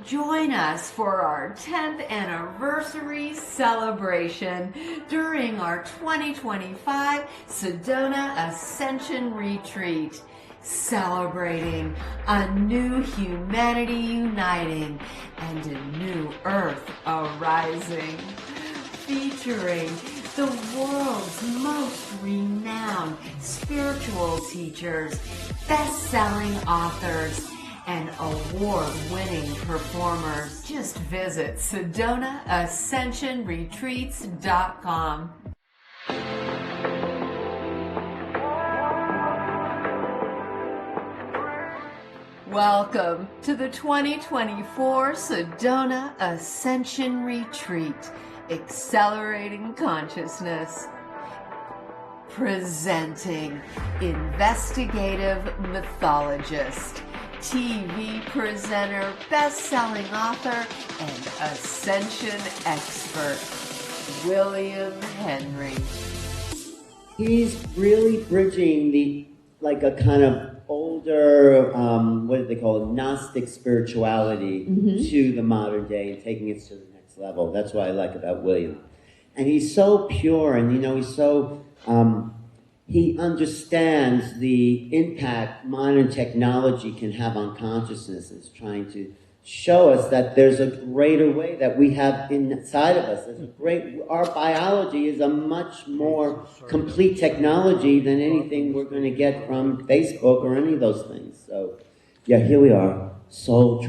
Join us for our 10th anniversary celebration during our 2025 Sedona Ascension Retreat, celebrating a new humanity uniting and a new earth arising, featuring the world's most renowned spiritual teachers, best-selling authors, and award-winning performers. Just visit SedonaAscensionRetreats.com. Welcome to the 2024 Sedona Ascension Retreat, Accelerating Consciousness. Presenting investigative mythologist, TV presenter, best-selling author, and ascension expert, William Henry. He's really bridging a kind of older, what do they call it, gnostic spirituality to the modern day and taking it to the next level. That's what I like about William. And he's so pure, and he's so, he understands the impact modern technology can have on consciousness. It's trying to show us that there's a greater way that we have inside of us. Our biology is a much more complete technology than anything we're going to get from Facebook or any of those things. So, yeah, here we are, soul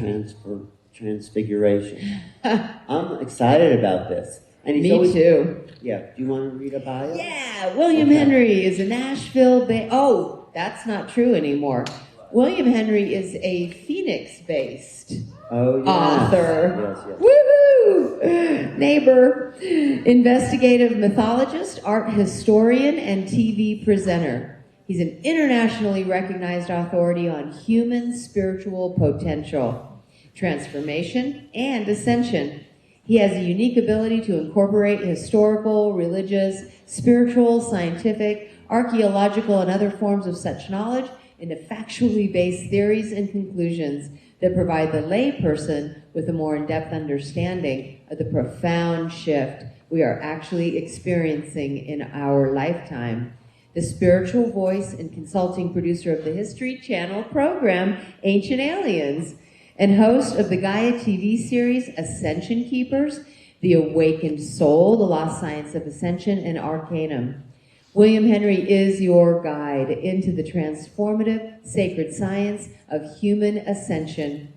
transfiguration. I'm excited about this. And he's Me too. Yeah, do you want to read a bio? Yeah, William Henry is a Nashville-based... Oh, that's not true anymore. William Henry is a Phoenix-based author. Yes. Woohoo! Neighbor. Investigative mythologist, art historian, and TV presenter. He's an internationally recognized authority on human spiritual potential, transformation, and ascension. He has a unique ability to incorporate historical, religious, spiritual, scientific, archaeological, and other forms of such knowledge into factually based theories and conclusions that provide the layperson with a more in-depth understanding of the profound shift we are actually experiencing in our lifetime. The spiritual voice and consulting producer of the History Channel program, Ancient Aliens, and host of the Gaia TV series, Ascension Keepers, The Awakened Soul, The Lost Science of Ascension, and Arcanum. William Henry is your guide into the transformative sacred science of human ascension.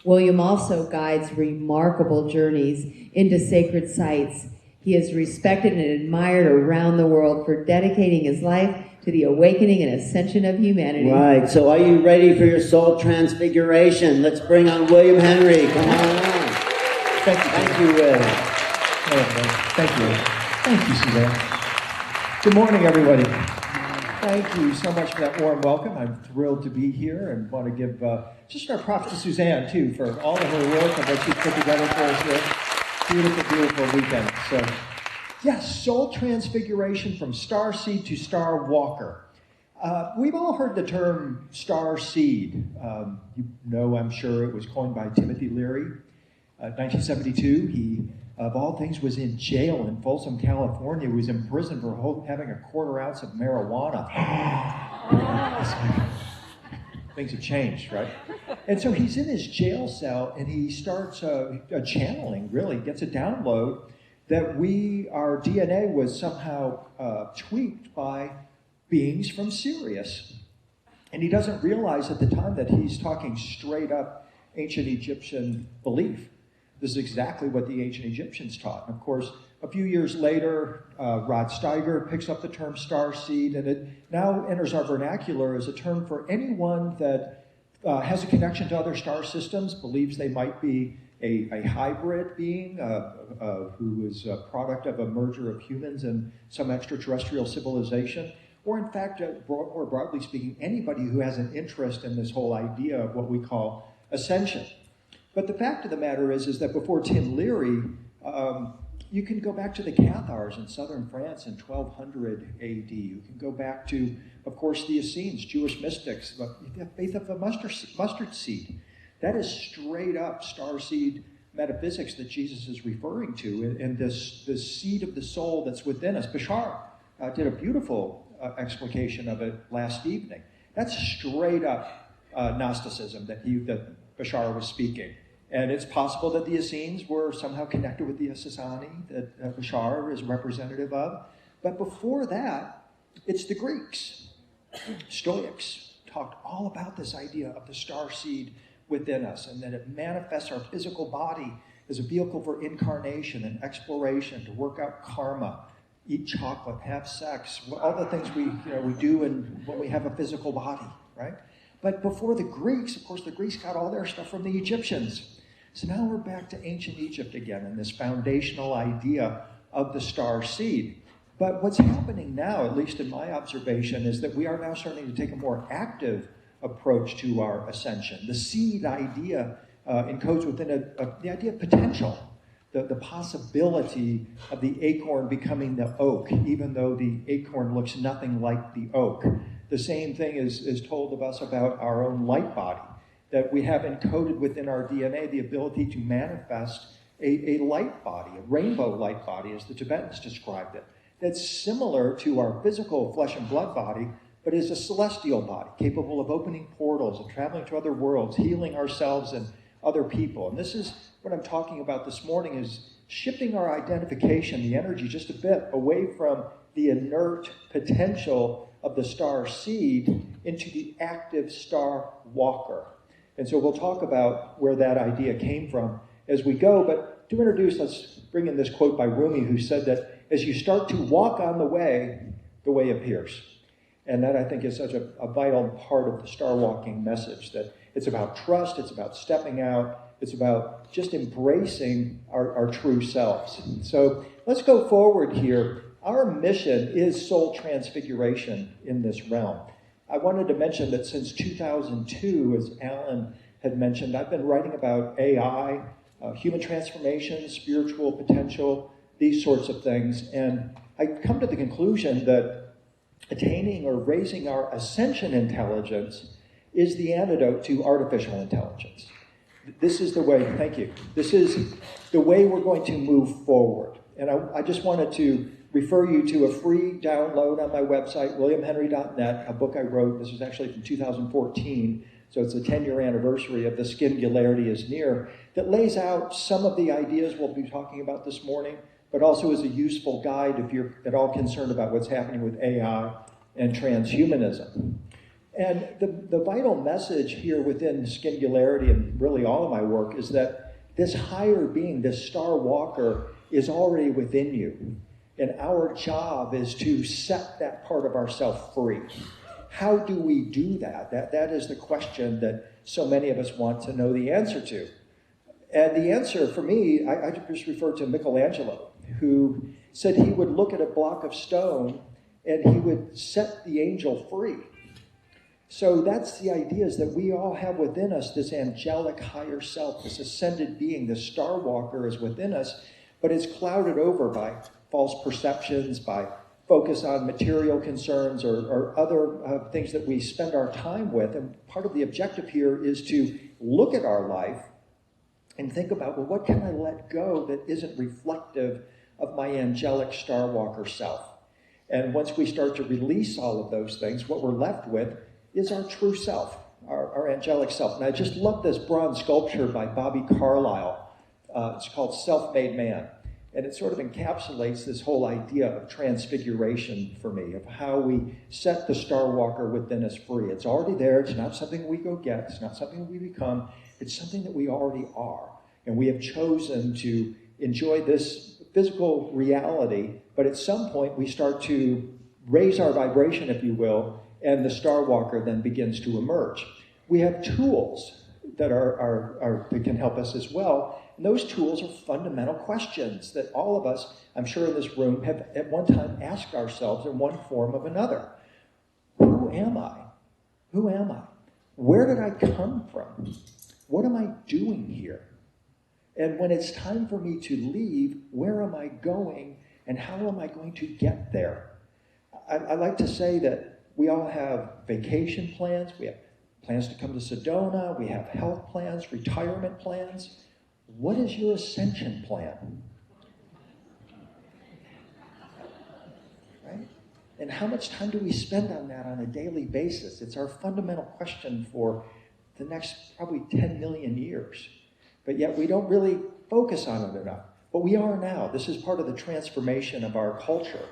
William also guides remarkable journeys into sacred sites. He is respected and admired around the world for dedicating his life to the awakening and ascension of humanity. Right, so are you ready for your soul transfiguration? Let's bring on William Henry. Come on. Thank you, Will. Thank you. Thank you, Suzanne. Good morning, everybody. Thank you so much for that warm welcome. I'm thrilled to be here and want to give just our props to Suzanne, too, for all of her work and what she's put together for us here. Beautiful, beautiful weekend. So, yes, soul transfiguration from star seed to star walker. We've all heard the term star seed. You know, I'm sure it was coined by Timothy Leary. 1972, he, of all things, was in jail in Folsom, California. He was in prison for having a quarter ounce of marijuana. Things have changed, right? And so he's in his jail cell, and he starts channeling, really, gets a download that our DNA was somehow tweaked by beings from Sirius. And he doesn't realize at the time that he's talking straight up ancient Egyptian belief. This is exactly what the ancient Egyptians taught. And of course, a few years later, Rod Steiger picks up the term star seed, and it now enters our vernacular as a term for anyone that has a connection to other star systems, believes they might be a hybrid being who is a product of a merger of humans and some extraterrestrial civilization, or in fact, more broadly speaking, anybody who has an interest in this whole idea of what we call ascension. But the fact of the matter is that before Tim Leary, you can go back to the Cathars in southern France in 1200 AD. You can go back to, of course, the Essenes, Jewish mystics, the faith of the mustard seed. That is straight up starseed metaphysics that Jesus is referring to, and this seed of the soul that's within us. Bashar did a beautiful explication of it last evening. That's straight up Gnosticism that Bashar was speaking. And it's possible that the Essenes were somehow connected with the Asani that Bashar is representative of. But before that, it's the Greeks. Stoics talked all about this idea of the star seed within us, and that it manifests our physical body as a vehicle for incarnation and exploration, to work out karma, eat chocolate, have sex, all the things we do when we have a physical body, right? But before the Greeks, of course, the Greeks got all their stuff from the Egyptians. So now we're back to ancient Egypt again, and this foundational idea of the star seed. But what's happening now, at least in my observation, is that we are now starting to take a more active approach to our ascension. The seed idea encodes within the idea of potential, the possibility of the acorn becoming the oak, even though the acorn looks nothing like the oak. The same thing is told of us about our own light body, that we have encoded within our DNA the ability to manifest a light body, a rainbow light body, as the Tibetans described it, that's similar to our physical flesh and blood body, but is a celestial body, capable of opening portals and traveling to other worlds, healing ourselves and other people. And this is what I'm talking about this morning, is shifting our identification, the energy, just a bit away from the inert potential of the star seed into the active star walker. And so we'll talk about where that idea came from as we go. But to introduce, let's bring in this quote by Rumi, who said that as you start to walk on the way appears. And that, I think, is such a vital part of the star walking message, that it's about trust, it's about stepping out, it's about just embracing our true selves. So let's go forward here. Our mission is soul transfiguration in this realm. I wanted to mention that since 2002, as Alan had mentioned, I've been writing about AI, human transformation, spiritual potential, these sorts of things. And I come to the conclusion that attaining or raising our ascension intelligence is the antidote to artificial intelligence. This is the way, thank you, this is the way we're going to move forward. And I just wanted to refer you to a free download on my website, williamhenry.net, a book I wrote. This was actually from 2014, so it's the 10-year anniversary of The Singularity is Near, that lays out some of the ideas we'll be talking about this morning, but also is a useful guide if you're at all concerned about what's happening with AI and transhumanism. And the vital message here within Singularity, and really all of my work, is that this higher being, this star walker, is already within you. And our job is to set that part of ourself free. How do we do that? That is the question that so many of us want to know the answer to. And the answer for me, I just refer to Michelangelo, who said he would look at a block of stone and he would set the angel free. So that's the idea, is that we all have within us this angelic higher self, this ascended being, this star walker is within us, but it's clouded over by false perceptions, by focus on material concerns or other things that we spend our time with. And part of the objective here is to look at our life and think about, well, what can I let go that isn't reflective of my angelic star walker self? And once we start to release all of those things, what we're left with is our true self, our angelic self. And I just love this bronze sculpture by Bobby Carlyle. It's called Self-Made Man. And it sort of encapsulates this whole idea of transfiguration for me, of how we set the star walker within us free. It's already there. It's not something we go get. It's not something we become. It's something that we already are. And we have chosen to enjoy this physical reality, but at some point we start to raise our vibration, if you will, and the star walker then begins to emerge. We have tools that that can help us as well. And those tools are fundamental questions that all of us, I'm sure in this room, have at one time asked ourselves in one form or another. Who am I? Who am I? Where did I come from? What am I doing here? And when it's time for me to leave, where am I going and how am I going to get there? I like to say that we all have vacation plans, we have plans to come to Sedona, we have health plans, retirement plans. What is your ascension plan? Right? And how much time do we spend on that on a daily basis? It's our fundamental question for the next probably 10 million years. But yet we don't really focus on it enough. But we are now. This is part of the transformation of our culture.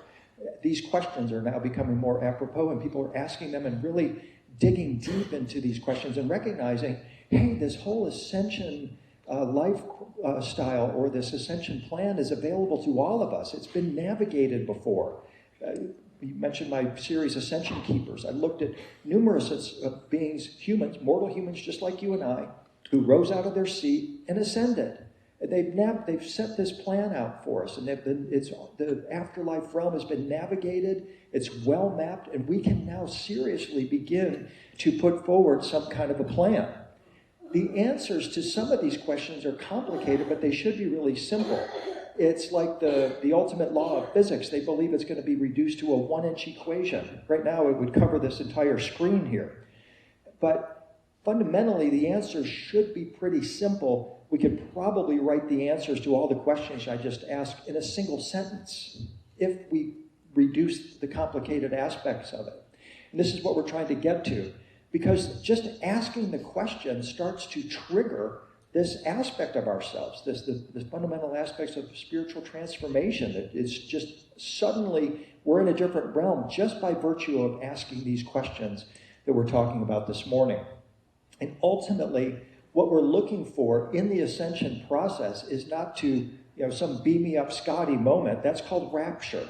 These questions are now becoming more apropos, and people are asking them and really digging deep into these questions and recognizing, hey, this whole ascension lifestyle or this ascension plan is available to all of us. It's been navigated before. You mentioned my series, Ascension Keepers. I looked at numerous beings, humans, mortal humans just like you and I, who rose out of their seat and ascended. They've set this plan out for us, and the afterlife realm has been navigated, it's well mapped, and we can now seriously begin to put forward some kind of a plan. The answers to some of these questions are complicated, but they should be really simple. It's like the ultimate law of physics. They believe it's going to be reduced to a 1-inch equation. Right now, it would cover this entire screen here. But fundamentally, the answers should be pretty simple. We could probably write the answers to all the questions I just asked in a single sentence if we reduce the complicated aspects of it. And this is what we're trying to get to, because just asking the question starts to trigger this aspect of ourselves, the fundamental aspects of spiritual transformation. It's just suddenly we're in a different realm just by virtue of asking these questions that we're talking about this morning. And ultimately, what we're looking for in the ascension process is not to, some beam me up Scotty moment. That's called rapture.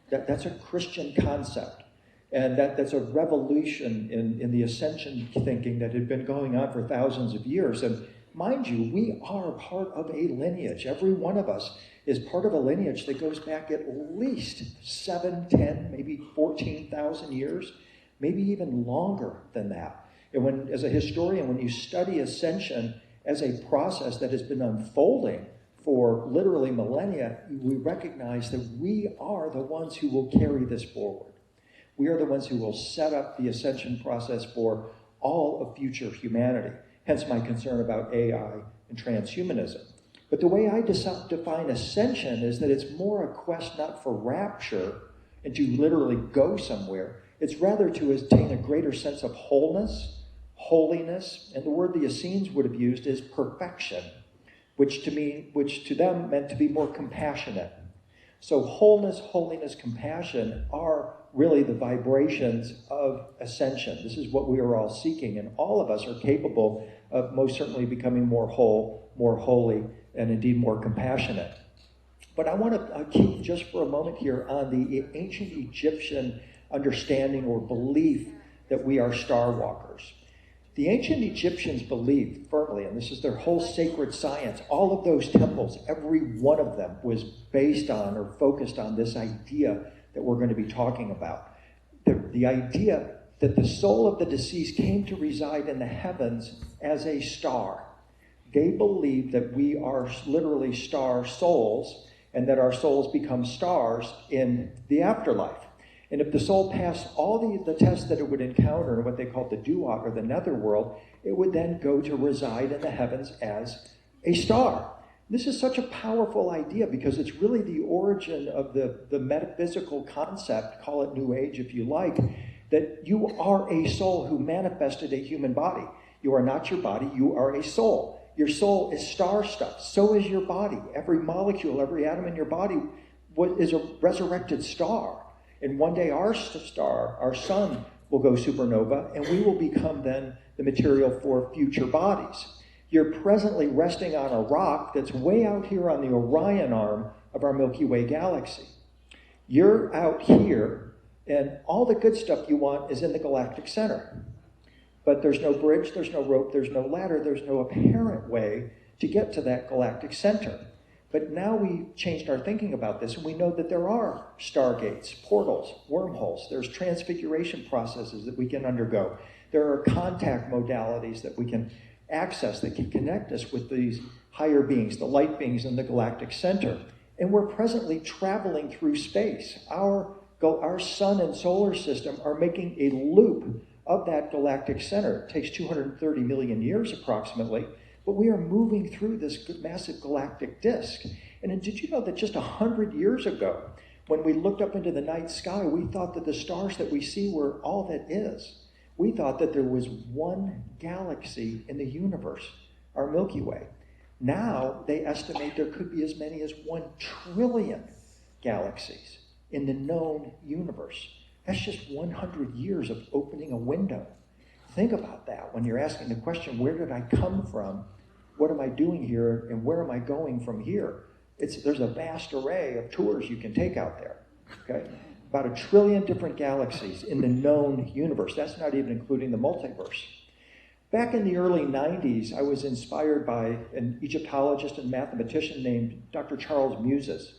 That's a Christian concept. And that's a revolution in the ascension thinking that had been going on for thousands of years. And mind you, we are part of a lineage. Every one of us is part of a lineage that goes back at least 7, 10, maybe 14,000 years, maybe even longer than that. And as a historian, when you study ascension as a process that has been unfolding for literally millennia, we recognize that we are the ones who will carry this forward. We are the ones who will set up the ascension process for all of future humanity. Hence my concern about AI and transhumanism. But the way I define ascension is that it's more a quest not for rapture and to literally go somewhere. It's rather to attain a greater sense of wholeness, holiness, and the word the Essenes would have used is perfection, which to them meant to be more compassionate. So wholeness, holiness, compassion are really the vibrations of ascension. This is what we are all seeking, and all of us are capable of most certainly becoming more whole, more holy, and indeed more compassionate. But I want to keep just for a moment here on the ancient Egyptian understanding or belief that we are star walkers. The ancient Egyptians believed firmly, and this is their whole sacred science, all of those temples, every one of them was based on or focused on this idea that we're going to be talking about. The idea that the soul of the deceased came to reside in the heavens as a star. They believe that we are literally star souls and that our souls become stars in the afterlife. And if the soul passed all the tests that it would encounter in what they call the duat or the netherworld, it would then go to reside in the heavens as a star. This is such a powerful idea because it's really the origin of the metaphysical concept, call it New Age if you like, that you are a soul who manifested a human body. You are not your body, you are a soul. Your soul is star stuff. So is your body. Every molecule, every atom in your body is a resurrected star. And one day our star, our sun, will go supernova, and we will become then the material for future bodies. You're presently resting on a rock that's way out here on the Orion arm of our Milky Way galaxy. You're out here, and all the good stuff you want is in the galactic center. But there's no bridge, there's no rope, there's no ladder, there's no apparent way to get to that galactic center. But now we changed our thinking about this, and we know that there are stargates, portals, wormholes. There's transfiguration processes that we can undergo. There are contact modalities that we can access that can connect us with these higher beings, the light beings in the galactic center. And we're presently traveling through space. Our sun and solar system are making a loop of that galactic center. It takes 230 million years approximately, but we are moving through this massive galactic disk. And then did you know that just 100 years ago, when we looked up into the night sky, we thought that the stars that we see were all that is. We thought that there was one galaxy in the universe, our Milky Way. Now they estimate there could be as many as 1 trillion galaxies in the known universe. That's just 100 years of opening a window. Think about that when you're asking the question, where did I come from? What am I doing here? And where am I going from here? There's a vast array of tours you can take out there. Okay? About 1 trillion different galaxies in the known universe. That's not even including the multiverse. Back in the early 90s, I was inspired by an Egyptologist and mathematician named Dr. Charles Muses.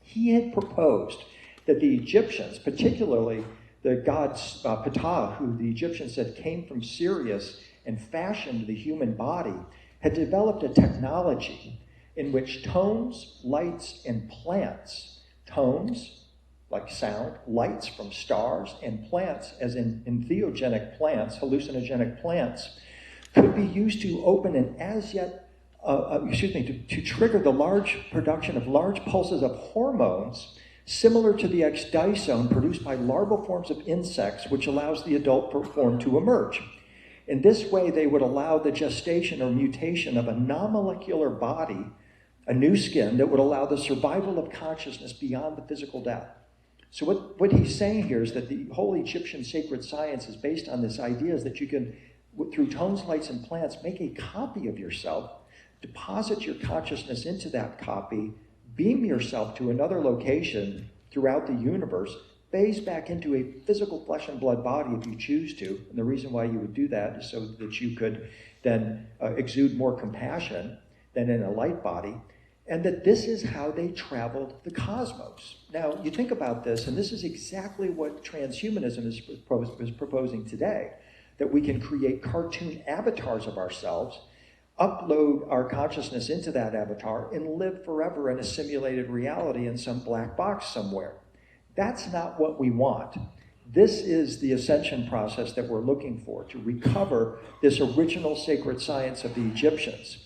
He had proposed that the Egyptians, particularly the god Ptah, who the Egyptians said came from Sirius and fashioned the human body, had developed a technology in which tones, lights, and plants, tones, like sound, lights from stars, and plants, as in entheogenic plants, hallucinogenic plants, could be used to open an to trigger the large production of large pulses of hormones similar to the X-dysone produced by larval forms of insects, which allows the adult form to emerge. In this way, they would allow the gestation or mutation of a non-molecular body, a new skin that would allow the survival of consciousness beyond the physical death. So what he's saying here is that the whole Egyptian sacred science is based on this idea is that you can, through tones, lights, and plants, make a copy of yourself, deposit your consciousness into that copy, beam yourself to another location throughout the universe, phase back into a physical flesh and blood body if you choose to. And the reason why you would do that is so that you could then exude more compassion than in a light body. And that this is how they traveled the cosmos. Now, you think about this, and this is exactly what transhumanism is proposing today, that we can create cartoon avatars of ourselves, upload our consciousness into that avatar, and live forever in a simulated reality in some black box somewhere. That's not what we want. This is the ascension process that we're looking for, to recover this original sacred science of the Egyptians.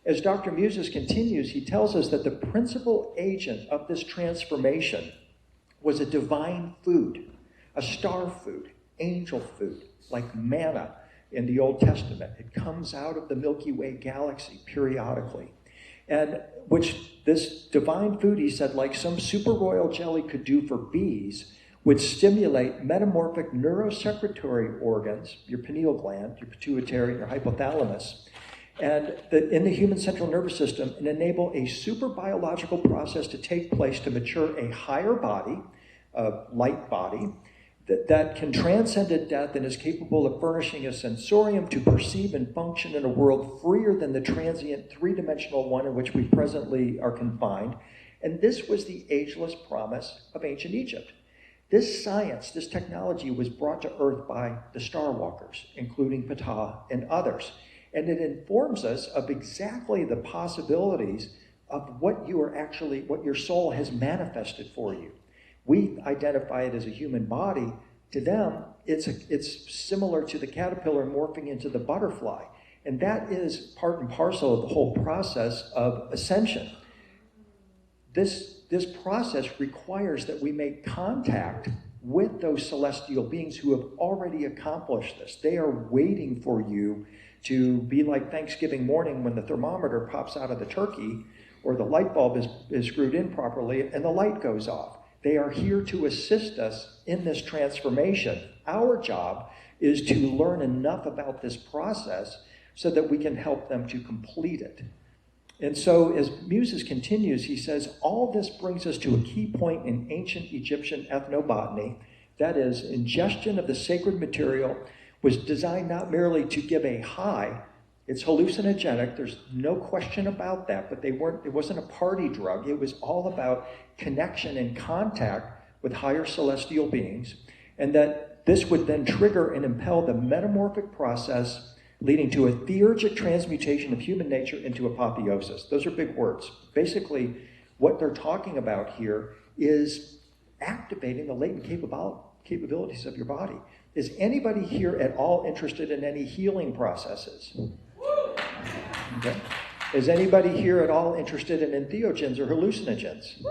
As Dr. Muses continues, he tells us that the principal agent of this transformation was a divine food, a star food, angel food, like manna in the Old Testament. It comes out of the Milky Way galaxy periodically. And which this divine food, he said, like some super royal jelly could do for bees, would stimulate metamorphic neurosecretory organs, your pineal gland, your pituitary, and your hypothalamus, and in the human central nervous system, and enable a super biological process to take place to mature a higher body, a light body, that can transcend death and is capable of furnishing a sensorium to perceive and function in a world freer than the transient three-dimensional one in which we presently are confined. And this was the ageless promise of ancient Egypt. This science, this technology was brought to Earth by the Star Walkers, including Ptah and others. And it informs us of exactly the possibilities of what your soul has manifested for you. We identify it as a human body. To them, it's similar to the caterpillar morphing into the butterfly. And that is part and parcel of the whole process of ascension. This process requires that we make contact with those celestial beings who have already accomplished this. They are waiting for you to be like Thanksgiving morning when the thermometer pops out of the turkey or the light bulb is screwed in properly and the light goes off. They are here to assist us in this transformation. Our job is to learn enough about this process so that we can help them to complete it. And so as Muses continues, he says, all this brings us to a key point in ancient Egyptian ethnobotany, that is, ingestion of the sacred material was designed not merely to give a high. It's hallucinogenic, there's no question about that, but it wasn't a party drug. It was all about connection and contact with higher celestial beings, and that this would then trigger and impel the metamorphic process leading to a theurgic transmutation of human nature into apotheosis. Those are big words. Basically, what they're talking about here is activating the latent capabilities of your body. Is anybody here at all interested in any healing processes? Okay. Is anybody here at all interested in entheogens or hallucinogens?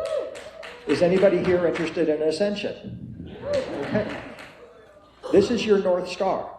Is anybody here interested in ascension? Okay. This is your North Star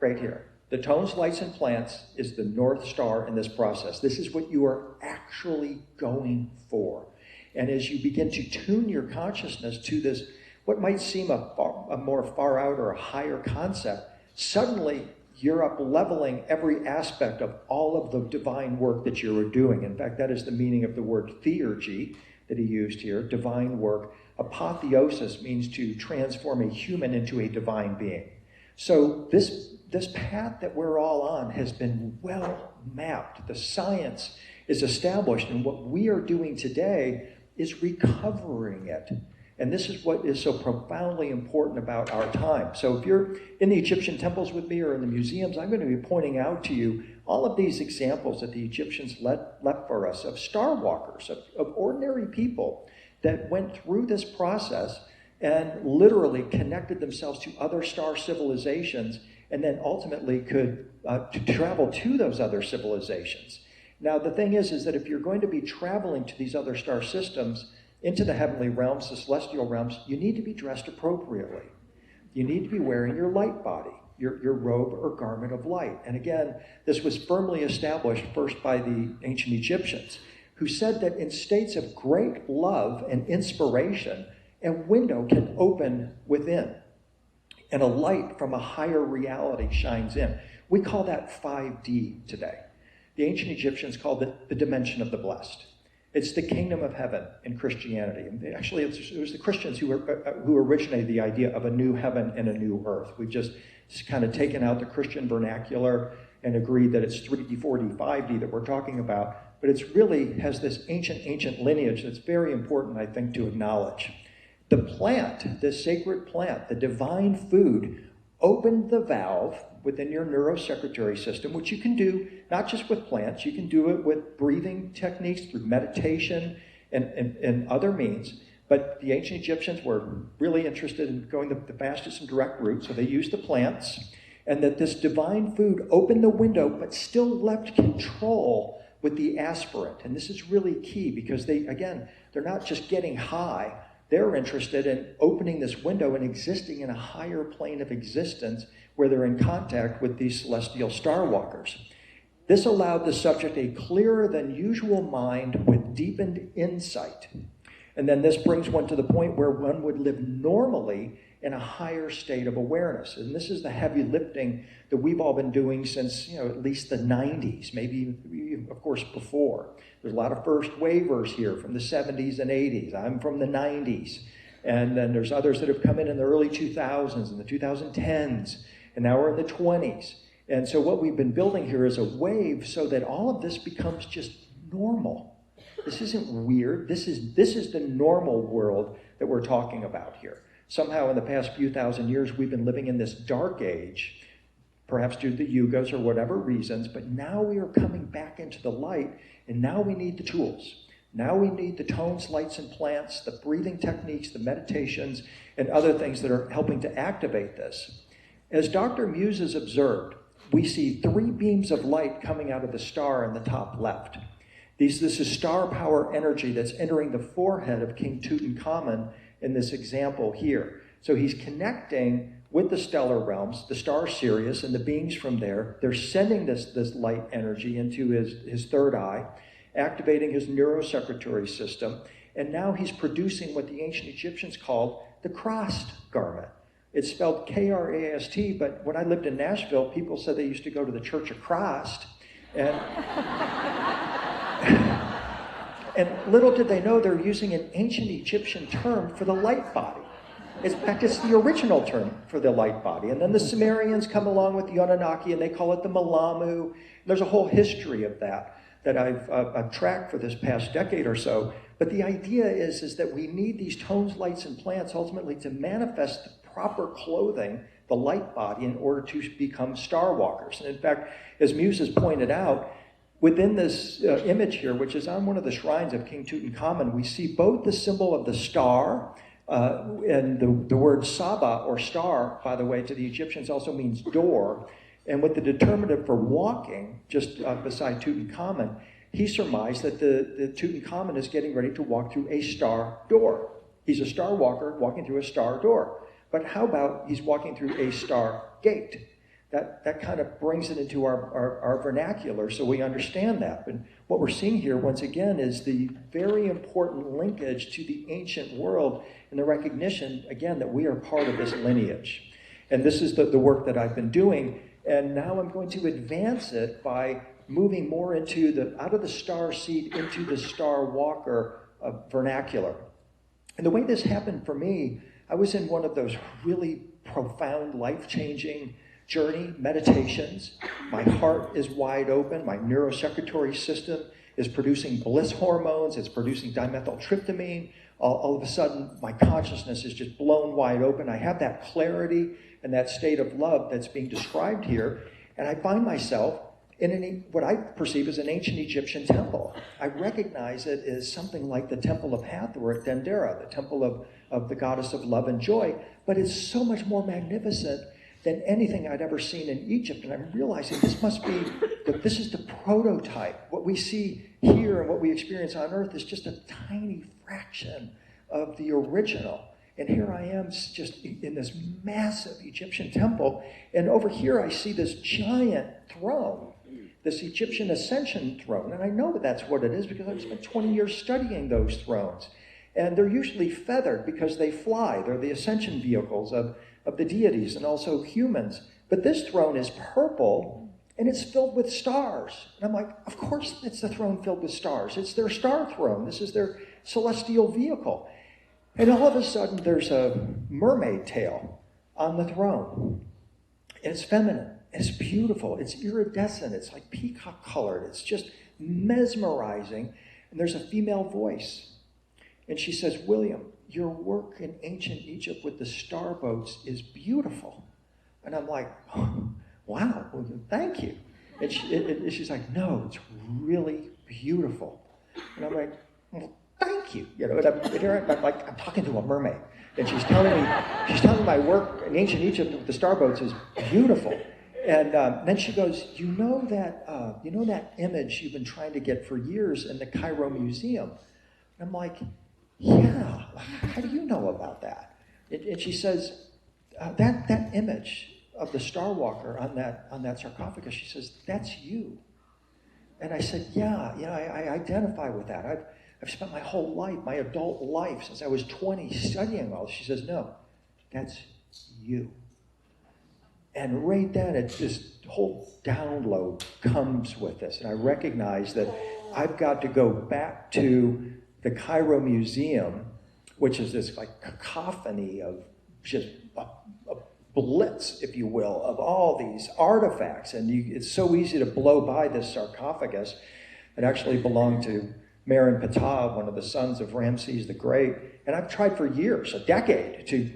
right here. The tones, lights, and plants is the North Star in this process. This is what you are actually going for. And as you begin to tune your consciousness to this, what might seem a more far out or a higher concept, suddenly you're up leveling every aspect of all of the divine work that you are doing. In fact, that is the meaning of the word theurgy that he used here, divine work. Apotheosis means to transform a human into a divine being. So this path that we're all on has been well mapped. The science is established, and what we are doing today is recovering it. And this is what is so profoundly important about our time. So if you're in the Egyptian temples with me or in the museums, I'm going to be pointing out to you all of these examples that the Egyptians left for us of star walkers, of ordinary people that went through this process and literally connected themselves to other star civilizations and then ultimately could travel to those other civilizations. Now, the thing is that if you're going to be traveling to these other star systems, into the heavenly realms, the celestial realms, you need to be dressed appropriately. You need to be wearing your light body, your robe or garment of light. And again, this was firmly established first by the ancient Egyptians, who said that in states of great love and inspiration, a window can open within, and a light from a higher reality shines in. We call that 5D today. The ancient Egyptians called it the dimension of the blessed. It's the kingdom of heaven in Christianity. And actually, it was the Christians who originated the idea of a new heaven and a new earth. We've just kind of taken out the Christian vernacular and agreed that it's 3D, 4D, 5D that we're talking about. But it's really has this ancient lineage that's very important, I think, to acknowledge. The plant, the sacred plant, the divine food, opened the valve within your neurosecretory system, which you can do not just with plants, you can do it with breathing techniques, through meditation and other means. But the ancient Egyptians were really interested in going the fastest and direct route, so they used the plants, and that this divine food opened the window but still left control with the aspirant. And this is really key because they're not just getting high, they're interested in opening this window and existing in a higher plane of existence where they're in contact with these celestial star walkers. This allowed the subject a clearer than usual mind with deepened insight. And then this brings one to the point where one would live normally in a higher state of awareness. And this is the heavy lifting that we've all been doing since, at least the 90s, maybe, of course, before. There's a lot of first wavers here from the 70s and 80s. I'm from the 90s. And then there's others that have come in the early 2000s and the 2010s. And now we're in the 20s. And so what we've been building here is a wave so that all of this becomes just normal. This isn't weird. This is the normal world that we're talking about here. Somehow in the past few thousand years, we've been living in this dark age, perhaps due to the yugas or whatever reasons, but now we are coming back into the light, and now we need the tools. Now we need the tones, lights, and plants, the breathing techniques, the meditations, and other things that are helping to activate this. As Dr. Muse has observed, we see 3 beams of light coming out of the star in the top left. This is star power energy that's entering the forehead of King Tutankhamun in this example here. So he's connecting with the stellar realms, the star Sirius, and the beings from there. They're sending this light energy into his third eye, activating his neurosecretory system, and now he's producing what the ancient Egyptians called the Christ garment. It's spelled K-R-A-S-T, but when I lived in Nashville, people said they used to go to the Church of Christ, and and little did they know they're using an ancient Egyptian term for the light body. In fact, it's the original term for the light body. And then the Sumerians come along with the Anunnaki, and they call it the Malamu. There's a whole history of that I've tracked for this past decade or so. But the idea is that we need these tones, lights, and plants ultimately to manifest the proper clothing, the light body, in order to become star walkers. And in fact, as Muse has pointed out, within this image here, which is on one of the shrines of King Tutankhamun, we see both the symbol of the star, And the word Saba, or star, by the way, to the Egyptians also means door. And with the determinative for walking, just beside Tutankhamun, he surmised that the Tutankhamun is getting ready to walk through a star door. He's a star walker walking through a star door. But how about he's walking through a star gate? That kind of brings it into our vernacular so we understand that. And what we're seeing here, once again, is the very important linkage to the ancient world and the recognition, again, that we are part of this lineage. And this is the work that I've been doing. And now I'm going to advance it by moving more into out of the star seed into the star walker vernacular. And the way this happened for me, I was in one of those really profound, life-changing journey meditations. My heart is wide open. My neurosecretory system is producing bliss hormones. It's producing dimethyltryptamine. All of a sudden, my consciousness is just blown wide open. I have that clarity and that state of love that's being described here. And I find myself in what I perceive as an ancient Egyptian temple. I recognize it as something like the Temple of Hathor at Dendera, the temple of the goddess of love and joy, but it's so much more magnificent than anything I'd ever seen in Egypt. And I'm realizing this is the prototype. What we see here and what we experience on Earth is just a tiny fraction of the original. And here I am just in this massive Egyptian temple. And over here I see this giant throne, this Egyptian ascension throne. And I know that that's what it is because I've spent 20 years studying those thrones. And they're usually feathered because they fly. They're the ascension vehicles of the deities and also humans. But this throne is purple and it's filled with stars. And I'm like, of course it's the throne filled with stars. It's their star throne. This is their celestial vehicle. And all of a sudden there's a mermaid tail on the throne. And it's feminine. It's beautiful. It's iridescent. It's like peacock colored. It's just mesmerizing. And there's a female voice. And she says, William, your work in ancient Egypt with the star boats is beautiful. And I'm like, oh, wow, well, thank you. And she's like, no, it's really beautiful. And I'm like, well, thank you. And I'm talking to a mermaid. And she's telling me my work in ancient Egypt with the star boats is beautiful. And then she goes, you know that image you've been trying to get for years in the Cairo Museum? And I'm like, yeah, how do you know about that? And she says, that image of the Star Walker on that sarcophagus, she says, that's you. And I said, yeah, I identify with that. I've spent my whole life, my adult life, since I was 20, studying all this. She says, no, that's you. And right then, this whole download comes with this. And I recognize that I've got to go back to the Cairo Museum, which is this like cacophony of just a blitz, if you will, of all these artifacts. And it's so easy to blow by this sarcophagus. It actually belonged to Meron Ptah, one of the sons of Ramses the Great. And I've tried for years, a decade, to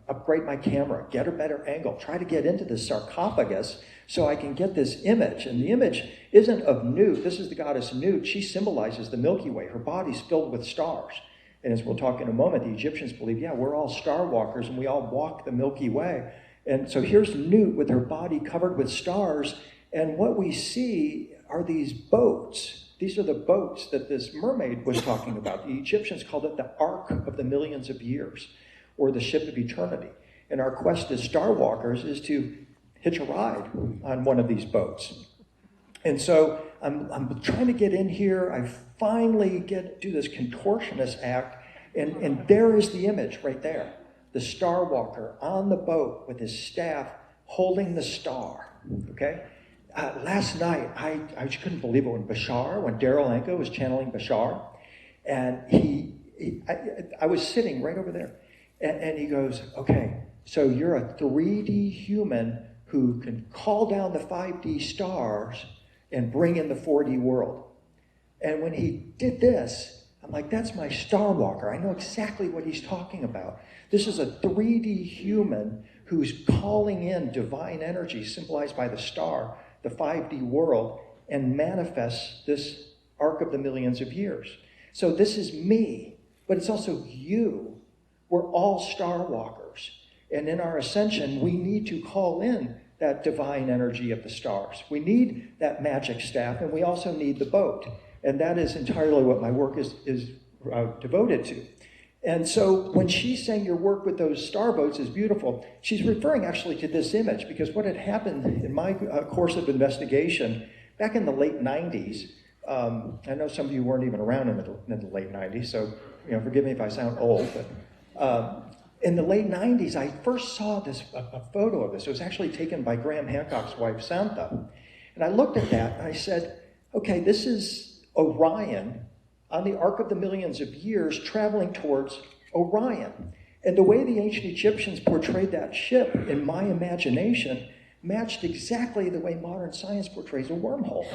upgrade my camera, get a better angle, try to get into this sarcophagus so I can get this image. And the image isn't of Nut. This is the goddess Nut. She symbolizes the Milky Way. Her body's filled with stars. And as we'll talk in a moment, the Egyptians believe, yeah, we're all star walkers and we all walk the Milky Way. And so here's Nut with her body covered with stars. And what we see are these boats. These are the boats that this mermaid was talking about. The Egyptians called it the Ark of the Millions of Years, or the Ship of Eternity. And our quest as star walkers is to hitch a ride on one of these boats. And so I'm trying to get in here. I finally do this contortionist act, and there is the image right there. The star walker on the boat with his staff holding the star, okay? Last night, I just couldn't believe it when Daryl Anka was channeling Bashar, and I was sitting right over there, and he goes, okay, so you're a 3D human who can call down the 5D stars and bring in the 4D world. And when he did this, I'm like, that's my star walker. I know exactly what he's talking about. This is a 3D human who's calling in divine energy symbolized by the star, the 5D world, and manifests this arc of the millions of years. So this is me, but it's also you We're all star walkers. And in our ascension, we need to call in that divine energy of the stars. We need that magic staff, and we also need the boat. And that is entirely what my work is devoted to. And so when she's saying your work with those star boats is beautiful, she's referring actually to this image, because what had happened in my course of investigation back in the late 90s, I know some of you weren't even around in the late 90s, so forgive me if I sound old, but in the late 90s, I first saw a photo of this. It was actually taken by Graham Hancock's wife, Santa. And I looked at that and I said, okay, this is Orion on the arc of the millions of years traveling towards Orion. And the way the ancient Egyptians portrayed that ship in my imagination matched exactly the way modern science portrays a wormhole.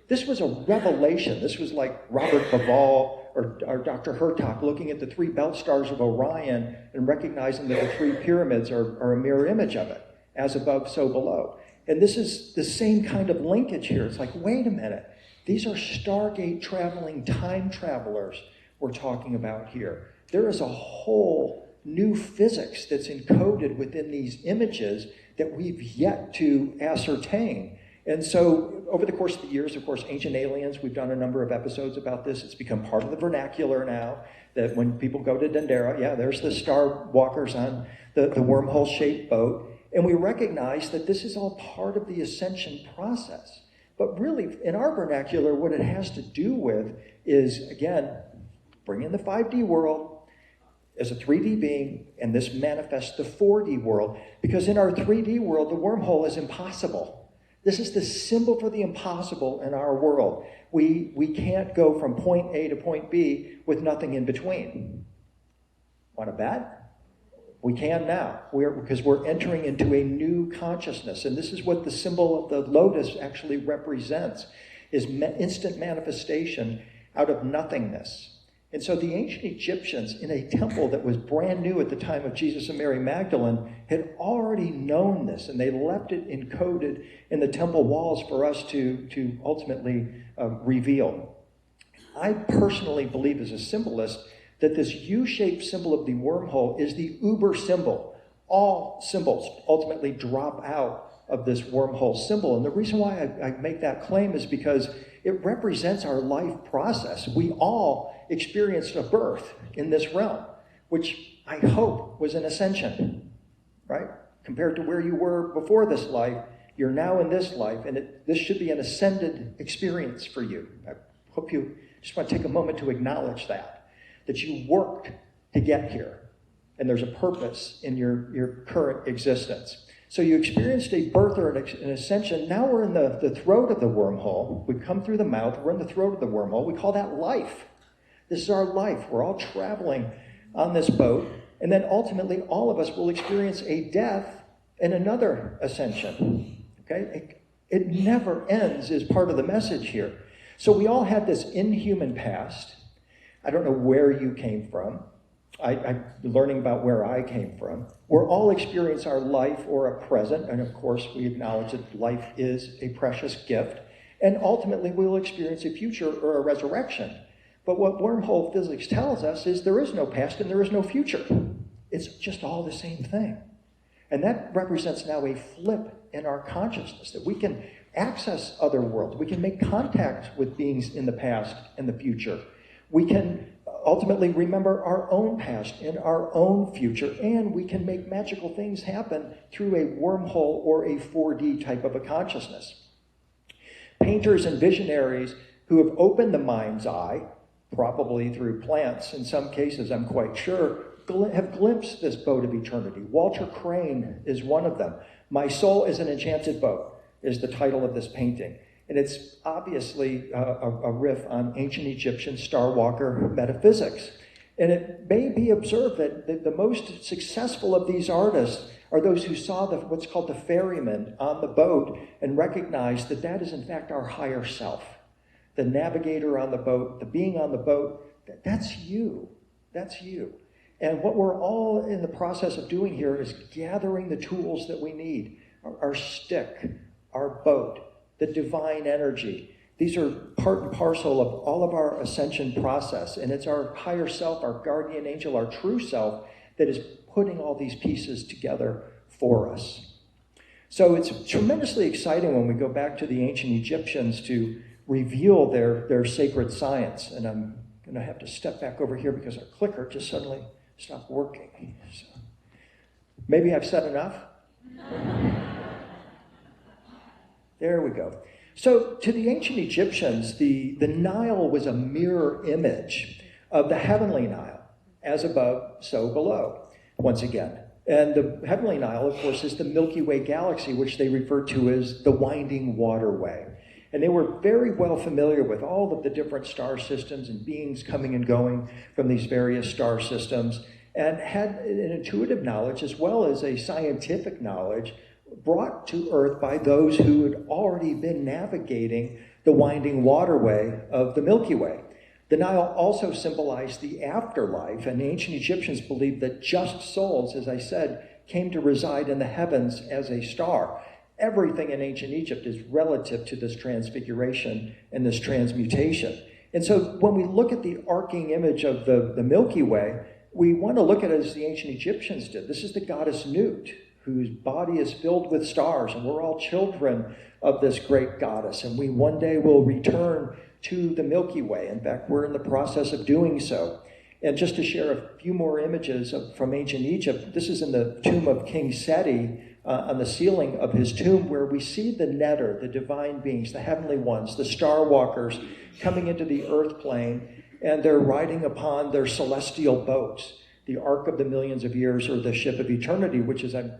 This was a revelation. This was like Robert Bauval or Dr. Hertog looking at the three belt stars of Orion and recognizing that the three pyramids are a mirror image of it, as above, so below. And this is the same kind of linkage here. It's like, wait a minute. These are Stargate traveling time travelers we're talking about here. There is a whole new physics that's encoded within these images that we've yet to ascertain. And so over the course of the years, of course, Ancient Aliens, we've done a number of episodes about this. It's become part of the vernacular now, that when people go to Dendera, yeah, there's the star walkers on the wormhole-shaped boat. And we recognize that this is all part of the ascension process. But really, in our vernacular, what it has to do with is, again, bring in the 5D world as a 3D being, and this manifests the 4D world. Because in our 3D world, the wormhole is impossible. This is the symbol for the impossible in our world. We can't go from point A to point B with nothing in between. Want to bet? We can now, because we're entering into a new consciousness. And this is what the symbol of the lotus actually represents, is instant manifestation out of nothingness. And so the ancient Egyptians, in a temple that was brand new at the time of Jesus and Mary Magdalene, had already known this, and they left it encoded in the temple walls for us to ultimately reveal. I personally believe, as a symbolist, that this U-shaped symbol of the wormhole is the uber symbol. All symbols ultimately drop out of this wormhole symbol. And the reason why I make that claim is because it represents our life process. We all experienced a birth in this realm, which I hope was an ascension, right? Compared to where you were before this life, you're now in this life, and this should be an ascended experience for you. I hope you just want to take a moment to acknowledge that you worked to get here, and there's a purpose in your current existence. So you experienced a birth or an ascension. Now we're in the throat of the wormhole. We come through the mouth. We're in the throat of the wormhole. We call that life. This is our life. We're all traveling on this boat. And then ultimately, all of us will experience a death and another ascension. Okay? It never ends is part of the message here. So we all have this inhuman past. I don't know where you came from. I'm learning about where I came from. We're all experience our life or a present, and of course we acknowledge that life is a precious gift, and ultimately we'll experience a future or a resurrection. But what wormhole physics tells us is there is no past and there is no future. It's just all the same thing. And that represents now a flip in our consciousness, that we can access other worlds. We can make contact with beings in the past and the future. We can ultimately remember our own past and our own future, and we can make magical things happen through a wormhole or a 4D type of a consciousness. Painters and visionaries who have opened the mind's eye, probably through plants in some cases, I'm quite sure, have glimpsed this boat of eternity. Walter Crane is one of them. My Soul is an Enchanted Boat is the title of this painting. And it's obviously a riff on ancient Egyptian star walker metaphysics. And it may be observed that the most successful of these artists are those who saw what's called the ferryman on the boat and recognized that that is in fact our higher self. The navigator on the boat, the being on the boat, that's you. That's you. And what we're all in the process of doing here is gathering the tools that we need. Our stick, our boat, the divine energy. These are part and parcel of all of our ascension process, and it's our higher self, our guardian angel, our true self, that is putting all these pieces together for us. So it's tremendously exciting when we go back to the ancient Egyptians to reveal their sacred science. And I'm going to have to step back over here because our clicker just suddenly stopped working. So maybe I've said enough? There we go. So to the ancient Egyptians, the Nile was a mirror image of the heavenly Nile, as above, so below, once again. And the heavenly Nile, of course, is the Milky Way galaxy, which they refer to as the winding waterway. And they were very well familiar with all of the different star systems and beings coming and going from these various star systems, and had an intuitive knowledge as well as a scientific knowledge brought to Earth by those who had already been navigating the winding waterway of the Milky Way. The Nile also symbolized the afterlife, and the ancient Egyptians believed that just souls, as I said, came to reside in the heavens as a star. Everything in ancient Egypt is relative to this transfiguration and this transmutation. And so when we look at the arcing image of the Milky Way, we want to look at it as the ancient Egyptians did. This is the goddess Nut, whose body is filled with stars, and we're all children of this great goddess, and we one day will return to the Milky Way. In fact, we're in the process of doing so. And just to share a few more images from ancient Egypt, this is in the tomb of King Seti, on the ceiling of his tomb, where we see the netter, the divine beings, the heavenly ones, the star walkers coming into the earth plane, and they're riding upon their celestial boats, the Ark of the Millions of Years, or the Ship of Eternity, which, as I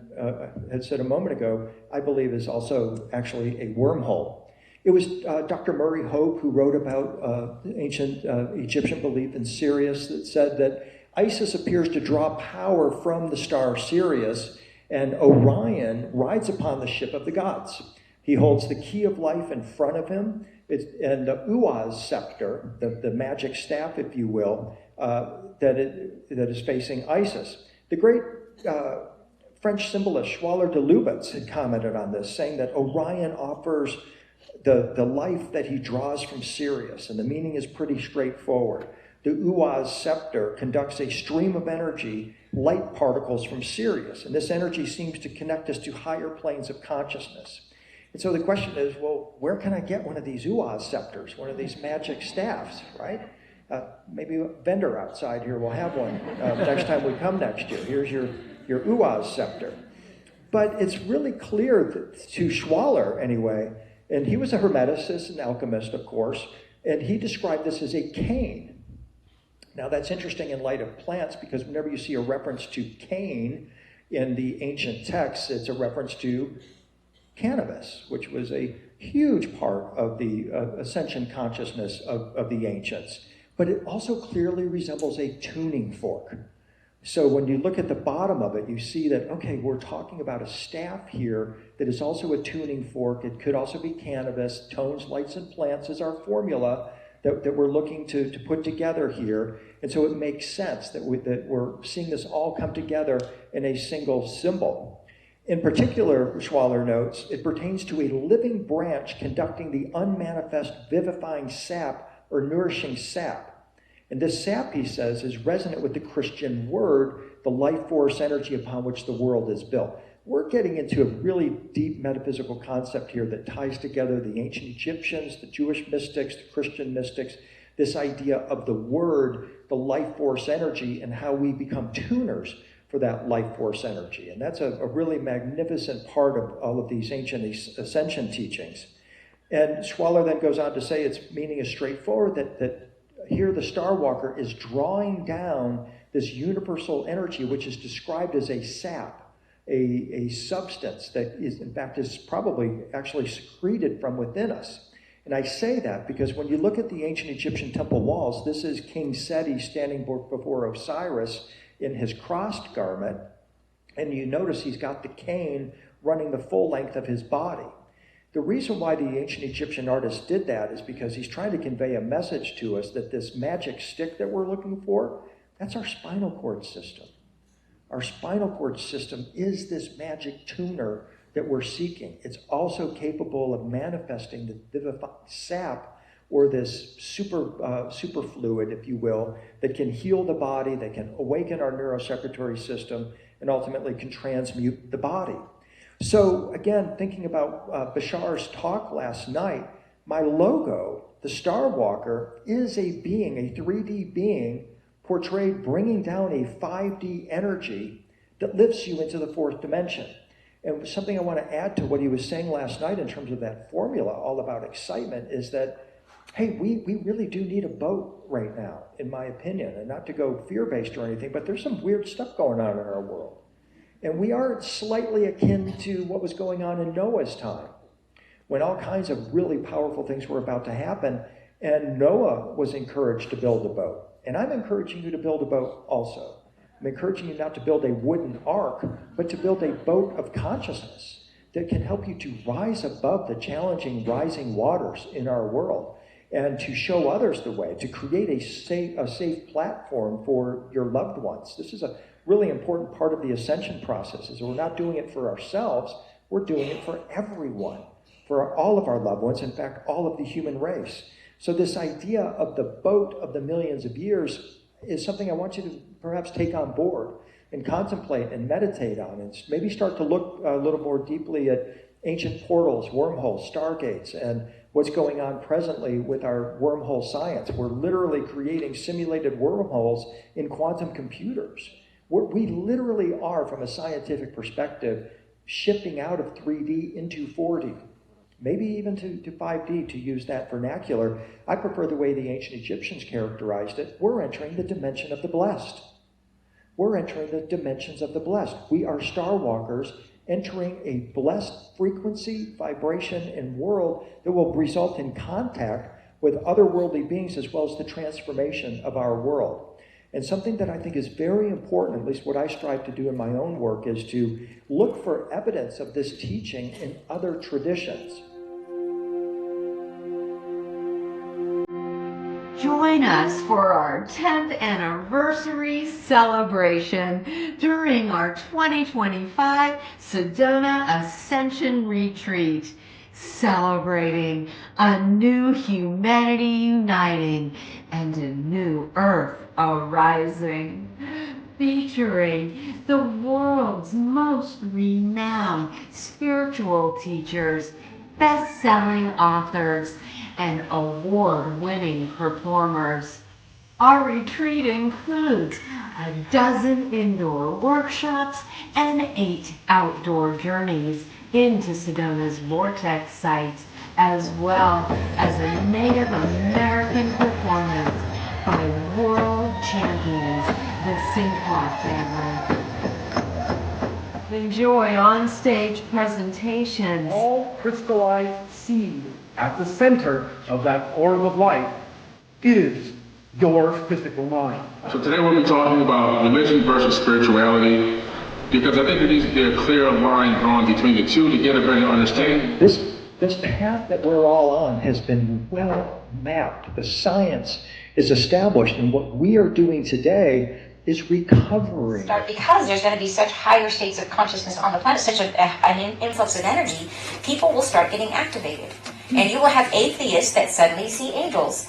had said a moment ago, I believe is also actually a wormhole. It was Dr. Murray Hope who wrote about ancient Egyptian belief in Sirius that said that Isis appears to draw power from the star Sirius, and Orion rides upon the ship of the gods. He holds the key of life in front of him, and the Uaz scepter, the magic staff, if you will, that is facing Isis. The great French symbolist Schwaller de Lubitz had commented on this, saying that Orion offers the life that he draws from Sirius, and the meaning is pretty straightforward. The Uaz scepter conducts a stream of energy, light particles from Sirius, and this energy seems to connect us to higher planes of consciousness. And so the question is, well, where can I get one of these Uaz scepters, one of these magic staffs, right? Maybe a vendor outside here will have one next time we come next year. Here's your Uaz scepter. But it's really clear that, to Schwaller anyway, and he was a hermeticist and alchemist, of course, and he described this as a cane. Now that's interesting in light of plants, because whenever you see a reference to cane in the ancient texts, it's a reference to cannabis, which was a huge part of the ascension consciousness of the ancients. But it also clearly resembles a tuning fork. So when you look at the bottom of it, you see that, okay, we're talking about a staff here that is also a tuning fork. It could also be cannabis. Tones, lights, and plants is our formula that we're looking to put together here. And so it makes sense that we're seeing this all come together in a single symbol. In particular, Schwaller notes, it pertains to a living branch conducting the unmanifest vivifying sap or nourishing sap. And this sap, he says, is resonant with the Christian word, the life force energy upon which the world is built. We're getting into a really deep metaphysical concept here that ties together the ancient Egyptians, the Jewish mystics, the Christian mystics, this idea of the word, the life force energy, and how we become tuners for that life force energy. And that's a really magnificent part of all of these ancient ascension teachings. And Schwaller then goes on to say its meaning is straightforward, that here the Star Walker is drawing down this universal energy, which is described as a sap, a substance that is, in fact, is probably actually secreted from within us. And I say that because when you look at the ancient Egyptian temple walls, this is King Seti standing before Osiris in his crossed garment, and you notice he's got the cane running the full length of his body. The reason why the ancient Egyptian artist did that is because he's trying to convey a message to us that this magic stick that we're looking for, that's our spinal cord system. Our spinal cord system is this magic tuner that we're seeking. It's also capable of manifesting the vivifying sap, or this super fluid, if you will, that can heal the body, that can awaken our neurosecretory system, and ultimately can transmute the body. So again, thinking about Bashar's talk last night, my logo, the Star Walker, is a being, a 3D being, portrayed bringing down a 5D energy that lifts you into the fourth dimension. And something I want to add to what he was saying last night in terms of that formula, all about excitement, is that, hey, we really do need a boat right now, in my opinion, and not to go fear-based or anything, but there's some weird stuff going on in our world. And we are slightly akin to what was going on in Noah's time, when all kinds of really powerful things were about to happen, and Noah was encouraged to build a boat. And I'm encouraging you to build a boat also. I'm encouraging you not to build a wooden ark, but to build a boat of consciousness that can help you to rise above the challenging rising waters in our world, and to show others the way, to create a safe platform for your loved ones. This is a really important part of the ascension process, is we're not doing it for ourselves, we're doing it for everyone, for all of our loved ones, in fact, all of the human race. So this idea of the boat of the millions of years is something I want you to perhaps take on board and contemplate and meditate on, and maybe start to look a little more deeply at ancient portals, wormholes, stargates, and what's going on presently with our wormhole science. We're literally creating simulated wormholes in quantum computers. We literally are, from a scientific perspective, shifting out of 3D into 4D. Maybe even to 5D, to use that vernacular. I prefer the way the ancient Egyptians characterized it. We're entering the dimension of the blessed. We're entering the dimensions of the blessed. We are star walkers entering a blessed frequency, vibration, and world that will result in contact with otherworldly beings, as well as the transformation of our world. And something that I think is very important, at least what I strive to do in my own work, is to look for evidence of this teaching in other traditions. Join us for our 10th anniversary celebration during our 2025 Sedona Ascension Retreat, celebrating a new humanity uniting and a new earth arising, featuring the world's most renowned spiritual teachers, best-selling authors, and award-winning performers. Our retreat includes a dozen indoor workshops and 8 outdoor journeys into Sedona's Vortex site, as well as a Native American performance by world champions, the Sinclair family. Enjoy on-stage presentations. All crystallized seed at the center of that orb of light is your physical mind. So today we'll be talking about religion versus spirituality, because I think there needs to be a clear line drawn between the two to get a better understanding. This path that we're all on has been well mapped. The science is established, and what we are doing today is recovering. Because there's going to be such higher states of consciousness on the planet, such an influx of energy, people will start getting activated. And you will have atheists that suddenly see angels.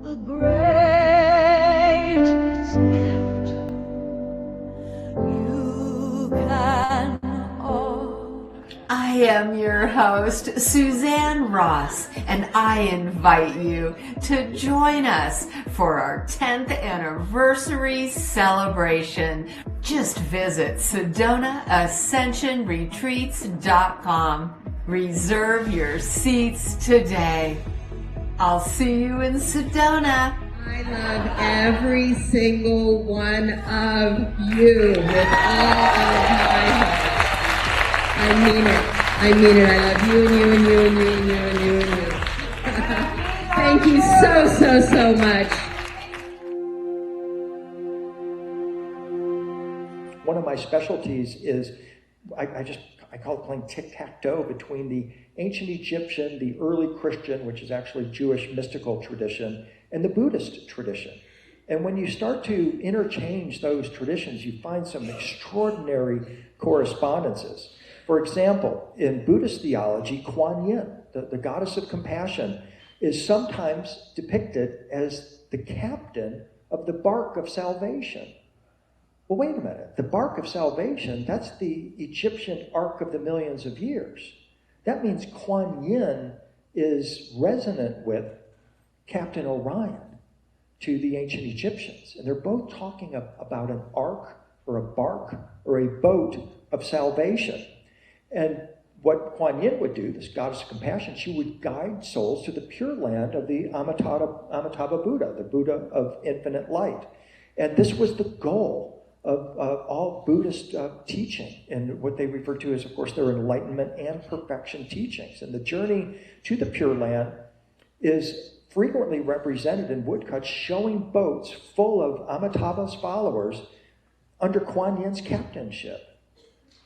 A great gift you can offer. I am your host, Suzanne Ross, and I invite you to join us for our 10th anniversary celebration. Just visit SedonaAscensionRetreats.com. Reserve your seats today. I'll see you in Sedona. I love every single one of you with all of my heart. I mean it. I mean it. I love you and you and you and you and you and you and you. Thank you so much. One of my specialties is I just I call it playing tic-tac-toe between the ancient Egyptian, the early Christian, which is actually Jewish mystical tradition, and the Buddhist tradition. And when you start to interchange those traditions, you find some extraordinary correspondences. For example, in Buddhist theology, Kuan Yin, the goddess of compassion, is sometimes depicted as the captain of the bark of salvation. Well, wait a minute. The bark of salvation, that's the Egyptian Ark of the Millions of Years. That means Kuan Yin is resonant with Captain Orion to the ancient Egyptians. And they're both talking about an ark or a bark or a boat of salvation. And what Kuan Yin would do, this goddess of compassion, she would guide souls to the pure land of the Amitabha Buddha, the Buddha of infinite light. And this was the goal of all Buddhist teaching, and what they refer to as, of course, their enlightenment and perfection teachings. And the journey to the Pure Land is frequently represented in woodcuts showing boats full of Amitabha's followers under Kuan Yin's captainship.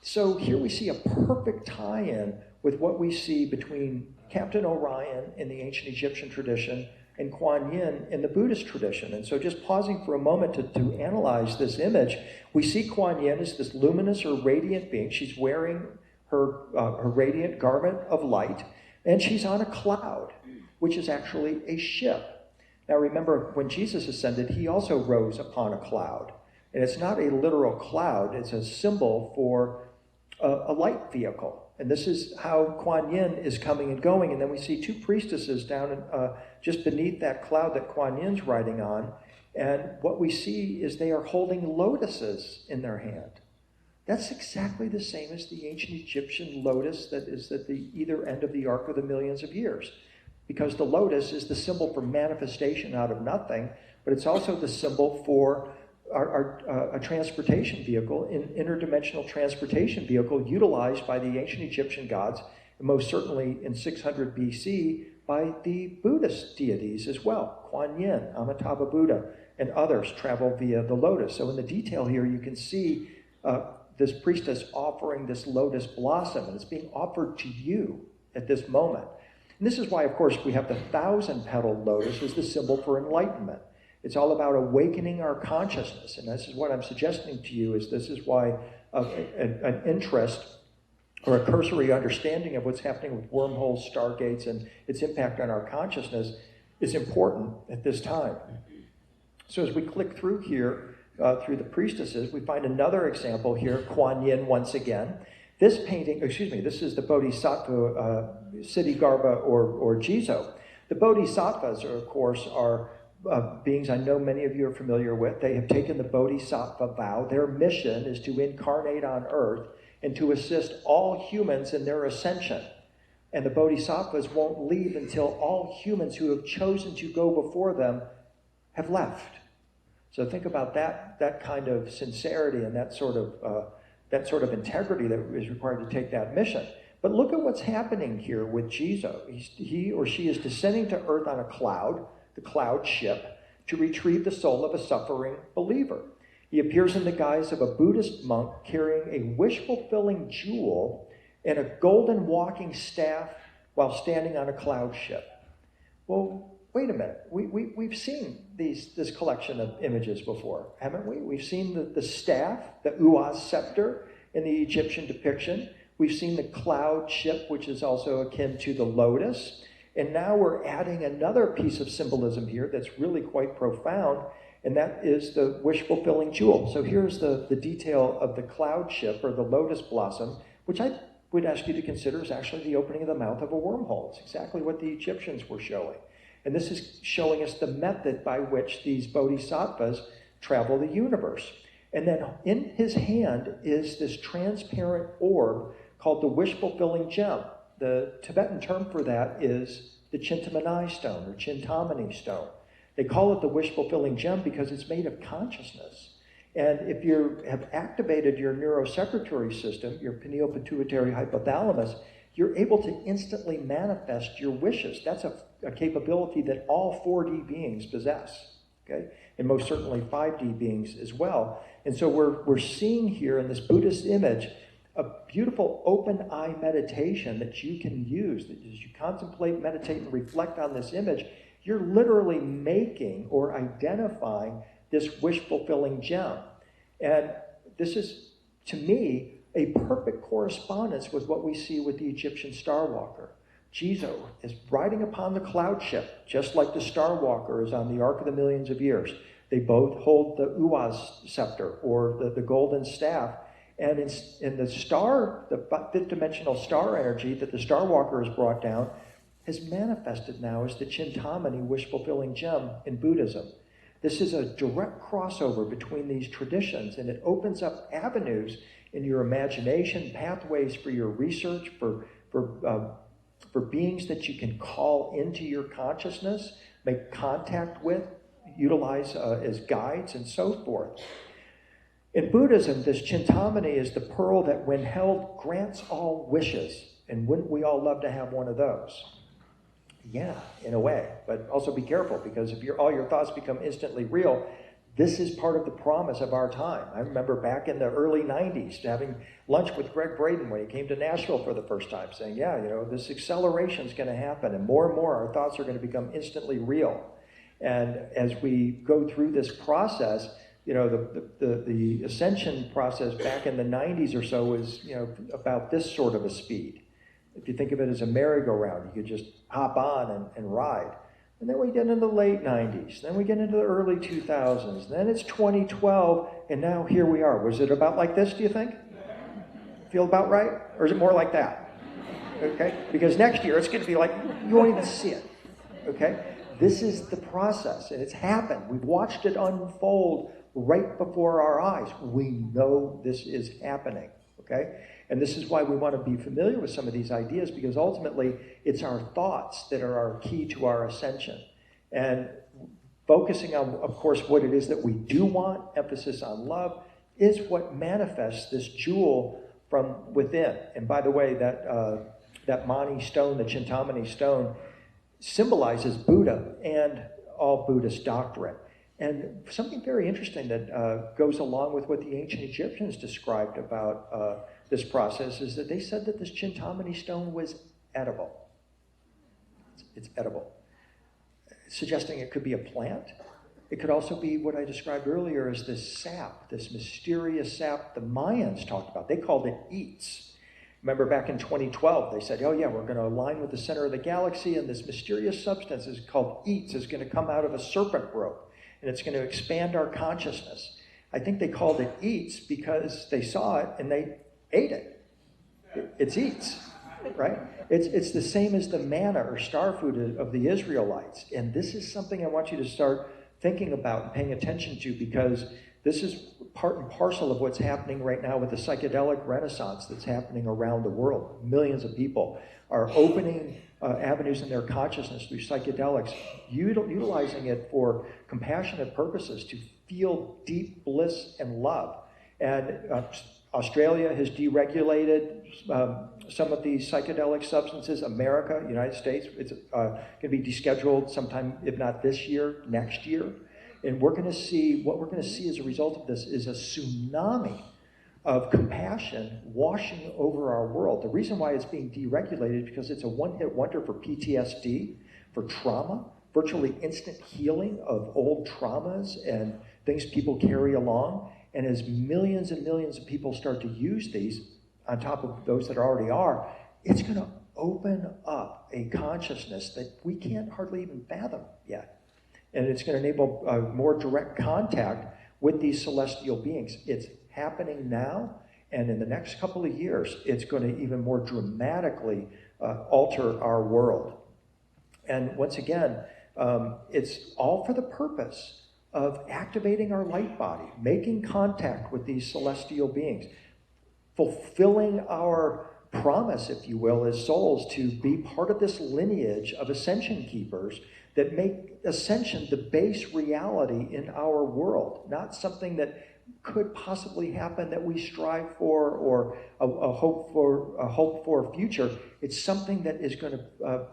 So here we see a perfect tie-in with what we see between Captain Orion in the ancient Egyptian tradition and Kuan Yin in the Buddhist tradition. And so just pausing for a moment to analyze this image, we see Kuan Yin as this luminous or radiant being. She's wearing her radiant garment of light, and she's on a cloud, which is actually a ship. Now remember, when Jesus ascended, he also rose upon a cloud. And it's not a literal cloud, it's a symbol for a light vehicle. And this is how Kuan Yin is coming and going. And then we see two priestesses down just beneath that cloud that Kuan Yin's riding on. And what we see is they are holding lotuses in their hand. That's exactly the same as the ancient Egyptian lotus that is at the either end of the Ark of the Millions of Years. Because the lotus is the symbol for manifestation out of nothing, but it's also the symbol for a transportation vehicle, an interdimensional transportation vehicle utilized by the ancient Egyptian gods, and most certainly in 600 BC by the Buddhist deities as well. Kuan Yin, Amitabha Buddha, and others travel via the lotus. So in the detail here, you can see this priestess offering this lotus blossom, and it's being offered to you at this moment. And this is why, of course, we have the 1,000-petaled lotus as the symbol for enlightenment. It's all about awakening our consciousness, and this is what I'm suggesting to you, is this is why an interest or a cursory understanding of what's happening with wormholes, stargates, and its impact on our consciousness is important at this time. So as we click through here, through the priestesses, we find another example here, Kuan Yin once again. This painting, this is the Bodhisattva Siddhigarbha or Jizo. The Bodhisattvas, of course, are beings I know many of you are familiar with. They have taken the Bodhisattva vow. Their mission is to incarnate on earth and to assist all humans in their ascension. And the Bodhisattvas won't leave until all humans who have chosen to go before them have left. So think about that kind of sincerity and that sort of integrity that is required to take that mission. But look at what's happening here with Jizo. He or she is descending to earth on a cloud, the cloud ship, to retrieve the soul of a suffering believer. He appears in the guise of a Buddhist monk carrying a wish-fulfilling jewel and a golden walking staff while standing on a cloud ship. Well, wait a minute. We've seen this collection of images before, haven't we? We've seen the staff, the Uaz scepter in the Egyptian depiction. We've seen the cloud ship, which is also akin to the lotus. And now we're adding another piece of symbolism here that's really quite profound, and that is the wish-fulfilling jewel. So here's the detail of the cloud ship, or the lotus blossom, which I would ask you to consider is actually the opening of the mouth of a wormhole. It's exactly what the Egyptians were showing. And this is showing us the method by which these bodhisattvas travel the universe. And then in his hand is this transparent orb called the wish-fulfilling gem. The Tibetan term for that is the Chintamani stone, or Chintamani stone. They call it the wish-fulfilling gem because it's made of consciousness. And if you have activated your neurosecretory system, your pineal pituitary hypothalamus, you're able to instantly manifest your wishes. That's a capability that all 4D beings possess, okay? And most certainly 5D beings as well. And so we're seeing here in this Buddhist image a beautiful open eye meditation that you can use. That as you contemplate, meditate, and reflect on this image, you're literally making or identifying this wish-fulfilling gem. And this is, to me, a perfect correspondence with what we see with the Egyptian star walker. Jesus is riding upon the cloud ship, just like the star walker is on the Ark of the Millions of Years. They both hold the Uaz scepter, or the golden staff. And in the star, the fifth dimensional star energy that the star walker has brought down, has manifested now as the Chintamani wish-fulfilling gem in Buddhism. This is a direct crossover between these traditions, and it opens up avenues in your imagination, pathways for your research, for beings that you can call into your consciousness, make contact with, utilize as guides, and so forth. In Buddhism, this Chintamani is the pearl that, when held, grants all wishes. And wouldn't we all love to have one of those? Yeah, in a way. But also be careful, because if all your thoughts become instantly real, this is part of the promise of our time. I remember back in the early 90s having lunch with Greg Braden when he came to Nashville for the first time, saying, yeah, this acceleration is going to happen, and more our thoughts are going to become instantly real. And as we go through this process, the ascension process back in the 90s or so was, about this sort of a speed. If you think of it as a merry-go-round, you could just hop on and ride. And then we get into the late 90s. Then we get into the early 2000s. Then it's 2012, and now here we are. Was it about like this, do you think? Feel about right? Or is it more like that? Okay? Because next year it's going to be like, you won't even see it. Okay? This is the process, and it's happened. We've watched it unfold right before our eyes. We know this is happening. Okay? And this is why we want to be familiar with some of these ideas, because ultimately it's our thoughts that are our key to our ascension. And focusing on, of course, what it is that we do want, emphasis on love, is what manifests this jewel from within. And by the way, that Mani stone, the Chintamani stone, symbolizes Buddha and all Buddhist doctrine. And something very interesting that goes along with what the ancient Egyptians described about this process is that they said that this Chintamani stone was edible. It's edible, suggesting it could be a plant. It could also be what I described earlier as this sap, this mysterious sap the Mayans talked about. They called it eats. Remember back in 2012, they said, oh yeah, we're going to align with the center of the galaxy, and this mysterious substance is called eats is going to come out of a serpent rope, and it's going to expand our consciousness. I think they called it eats because they saw it and they ate it. It's eats, right? It's the same as the manna or star food of the Israelites. And this is something I want you to start thinking about and paying attention to, because this is part and parcel of what's happening right now with the psychedelic renaissance that's happening around the world. Millions of people are opening avenues in their consciousness through psychedelics, utilizing it for compassionate purposes to feel deep bliss and love. And Australia has deregulated some of these psychedelic substances. America, United States, it's going to be descheduled sometime, if not this year, next year. And what we're going to see as a result of this is a tsunami of compassion washing over our world. The reason why it's being deregulated is because it's a one-hit wonder for PTSD, for trauma, virtually instant healing of old traumas and things people carry along. And as millions and millions of people start to use these, on top of those that already are, it's going to open up a consciousness that we can't hardly even fathom yet. And it's going to enable more direct contact with these celestial beings. It's happening now, and in the next couple of years, it's going to even more dramatically alter our world. And once again, it's all for the purpose of activating our light body, making contact with these celestial beings, fulfilling our promise, if you will, as souls to be part of this lineage of ascension keepers that make ascension the base reality in our world, not something that could possibly happen that we strive for or a hope for future. It's something that is going to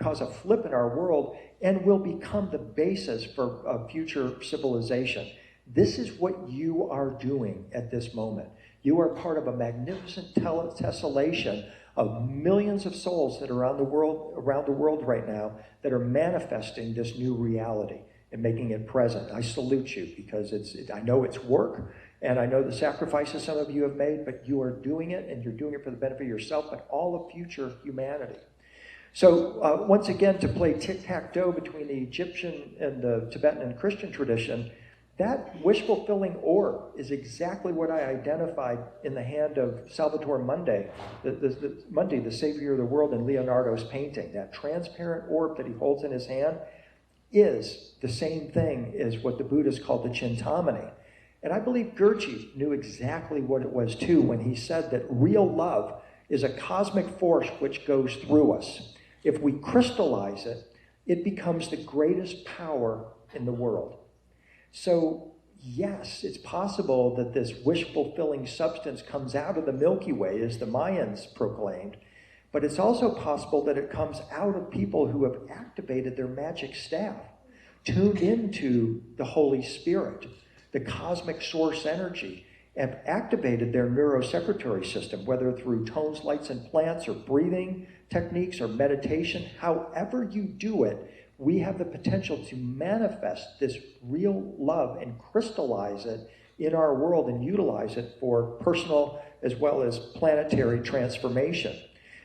cause a flip in our world and will become the basis for future civilization. This is what you are doing at this moment. You are part of a magnificent tessellation of millions of souls that are around the world right now that are manifesting this new reality and making it present. I salute you because I know it's work, and I know the sacrifices some of you have made, but you are doing it, and you're doing it for the benefit of yourself, but all of future humanity. So once again, to play tic-tac-toe between the Egyptian and the Tibetan and Christian tradition, that wish-fulfilling orb is exactly what I identified in the hand of Salvator Mundi, the savior of the world, in Leonardo's painting. That transparent orb that he holds in his hand is the same thing as what the Buddhists called the Chintamani. And I believe Gurdjieff knew exactly what it was too when he said that real love is a cosmic force which goes through us. If we crystallize it, it becomes the greatest power in the world. So yes, it's possible that this wish-fulfilling substance comes out of the Milky Way, as the Mayans proclaimed, but it's also possible that it comes out of people who have activated their magic staff, tuned into the Holy Spirit, the cosmic source energy, and activated their neurosecretory system, whether through tones, lights, and plants, or breathing techniques, or meditation. However you do it, we have the potential to manifest this real love and crystallize it in our world and utilize it for personal as well as planetary transformation.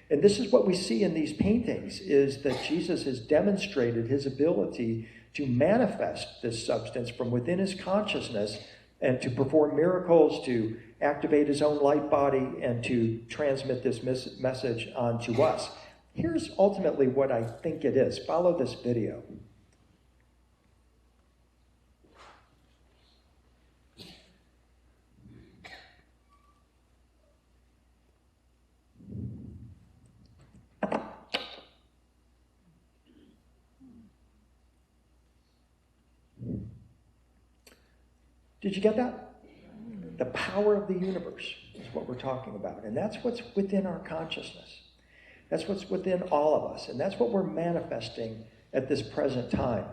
And this is what we see in these paintings, is that Jesus has demonstrated his ability to manifest this substance from within his consciousness and to perform miracles, to activate his own light body, and to transmit this message onto us. Here's ultimately what I think it is. Follow this video. Did you get that? The power of the universe is what we're talking about. And that's what's within our consciousness. That's what's within all of us. And that's what we're manifesting at this present time.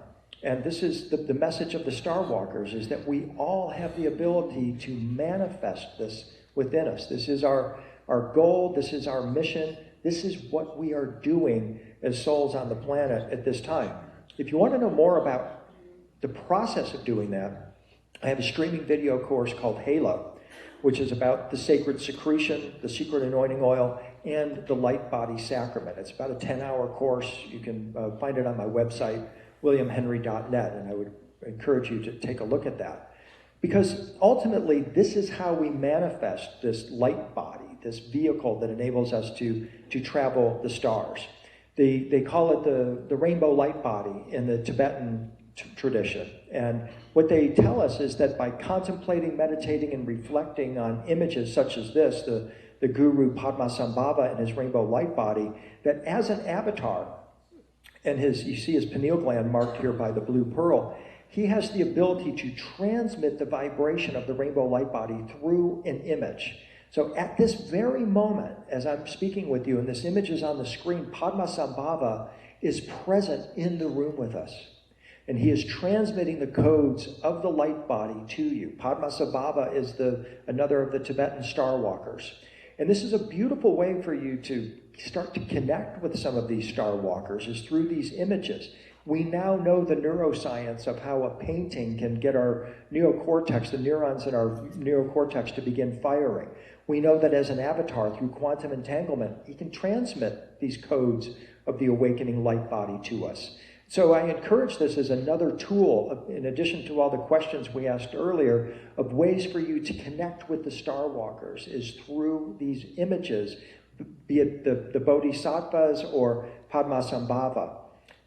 And this is the message of the Star Walkers, is that we all have the ability to manifest this within us. This is our goal. This is our mission. This is what we are doing as souls on the planet at this time. If you want to know more about the process of doing that, I have a streaming video course called Halo, which is about the sacred secretion, the secret anointing oil, and the light body sacrament. It's about a 10-hour course. You can find it on my website, williamhenry.net, and I would encourage you to take a look at that. Because ultimately, this is how we manifest this light body, this vehicle that enables us to travel the stars. They call it the rainbow light body in the Tibetan tradition. And what they tell us is that by contemplating, meditating, and reflecting on images such as this, the guru Padmasambhava and his rainbow light body, that as an avatar, and you see his pineal gland marked here by the blue pearl, he has the ability to transmit the vibration of the rainbow light body through an image. So at this very moment, as I'm speaking with you, and this image is on the screen, Padmasambhava is present in the room with us. And he is transmitting the codes of the light body to you. Padmasambhava is another of the Tibetan Star Walkers. And this is a beautiful way for you to start to connect with some of these Star Walkers, is through these images. We now know the neuroscience of how a painting can get our neocortex, the neurons in our neocortex, to begin firing. We know that as an avatar, through quantum entanglement, he can transmit these codes of the awakening light body to us. So I encourage this as another tool, in addition to all the questions we asked earlier, of ways for you to connect with the Star Walkers, is through these images, be it the Bodhisattvas or Padmasambhava.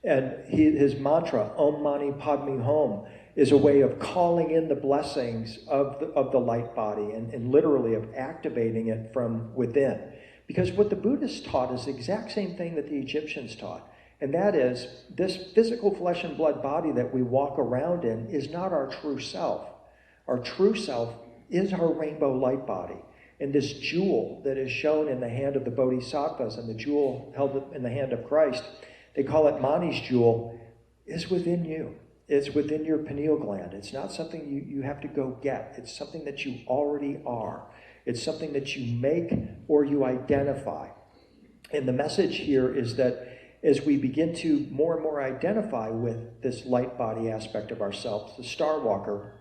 And his mantra, Om Mani Padme Hum, is a way of calling in the blessings of the light body and literally of activating it from within. Because what the Buddhists taught is the exact same thing that the Egyptians taught. And that is, this physical flesh and blood body that we walk around in is not our true self. Our true self is our rainbow light body. And this jewel that is shown in the hand of the Bodhisattvas and the jewel held in the hand of Christ, they call it Mani's jewel, is within you. It's within your pineal gland. It's not something you have to go get. It's something that you already are. It's something that you make or you identify. And the message here is that as we begin to more and more identify with this light body aspect of ourselves, the Star Walker,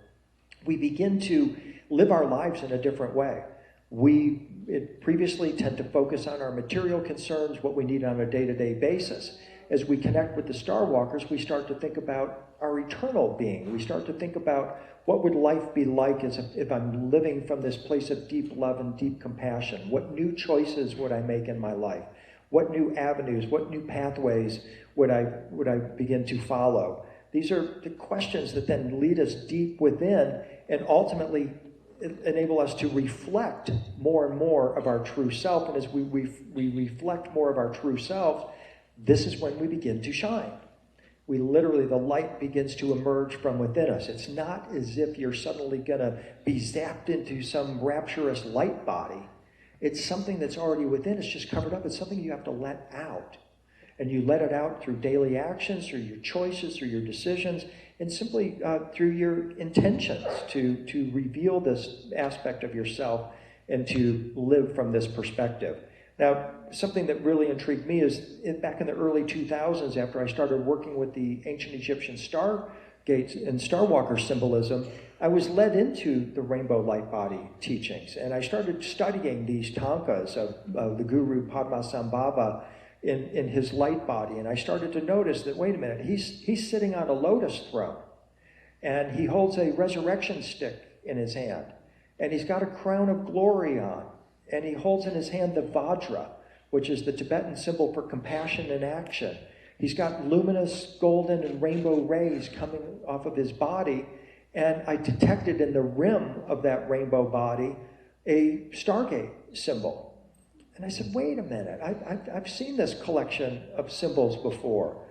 we begin to live our lives in a different way. We previously tend to focus on our material concerns, what we need on a day-to-day basis. As we connect with the Star Walkers, we start to think about our eternal being. We start to think about what would life be like if I'm living from this place of deep love and deep compassion. What new choices would I make in my life? What new avenues, what new pathways would I begin to follow? These are the questions that then lead us deep within and ultimately enable us to reflect more and more of our true self. And as we reflect more of our true self, this is when we begin to shine. The light begins to emerge from within us. It's not as if you're suddenly going to be zapped into some rapturous light body. It's something that's already within. It's just covered up. It's something you have to let out. And you let it out through daily actions, through your choices, through your decisions, and simply through your intentions to reveal this aspect of yourself and to live from this perspective. Now, something that really intrigued me is back in the early 2000s, after I started working with the ancient Egyptian stargates and Star Walker symbolism, I was led into the rainbow light body teachings. And I started studying these tankas of the guru Padmasambhava in his light body. And I started to notice that, wait a minute, he's sitting on a lotus throne. And he holds a resurrection stick in his hand. And he's got a crown of glory on. And he holds in his hand the Vajra, which is the Tibetan symbol for compassion and action. He's got luminous golden and rainbow rays coming off of his body. And I detected in the rim of that rainbow body a Stargate symbol. And I said, wait a minute, I've seen this collection of symbols before.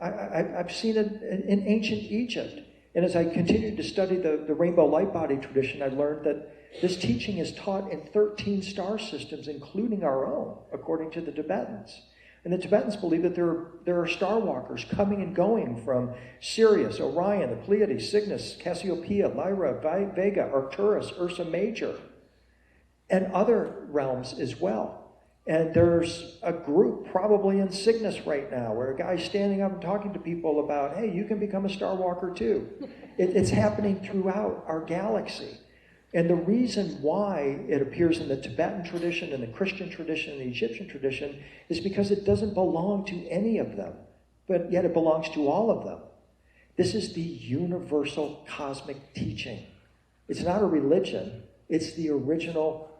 I've seen it in ancient Egypt. And as I continued to study the rainbow light body tradition, I learned that this teaching is taught in 13 star systems, including our own, according to the Tibetans. And the Tibetans believe that there are star walkers coming and going from Sirius, Orion, the Pleiades, Cygnus, Cassiopeia, Lyra, Vega, Arcturus, Ursa Major, and other realms as well. And there's a group probably in Cygnus right now where a guy's standing up and talking to people about, hey, you can become a star walker too. It's happening throughout our galaxy. And the reason why it appears in the Tibetan tradition and the Christian tradition and the Egyptian tradition is because it doesn't belong to any of them, but yet it belongs to all of them. This is the universal cosmic teaching. It's not a religion. It's the original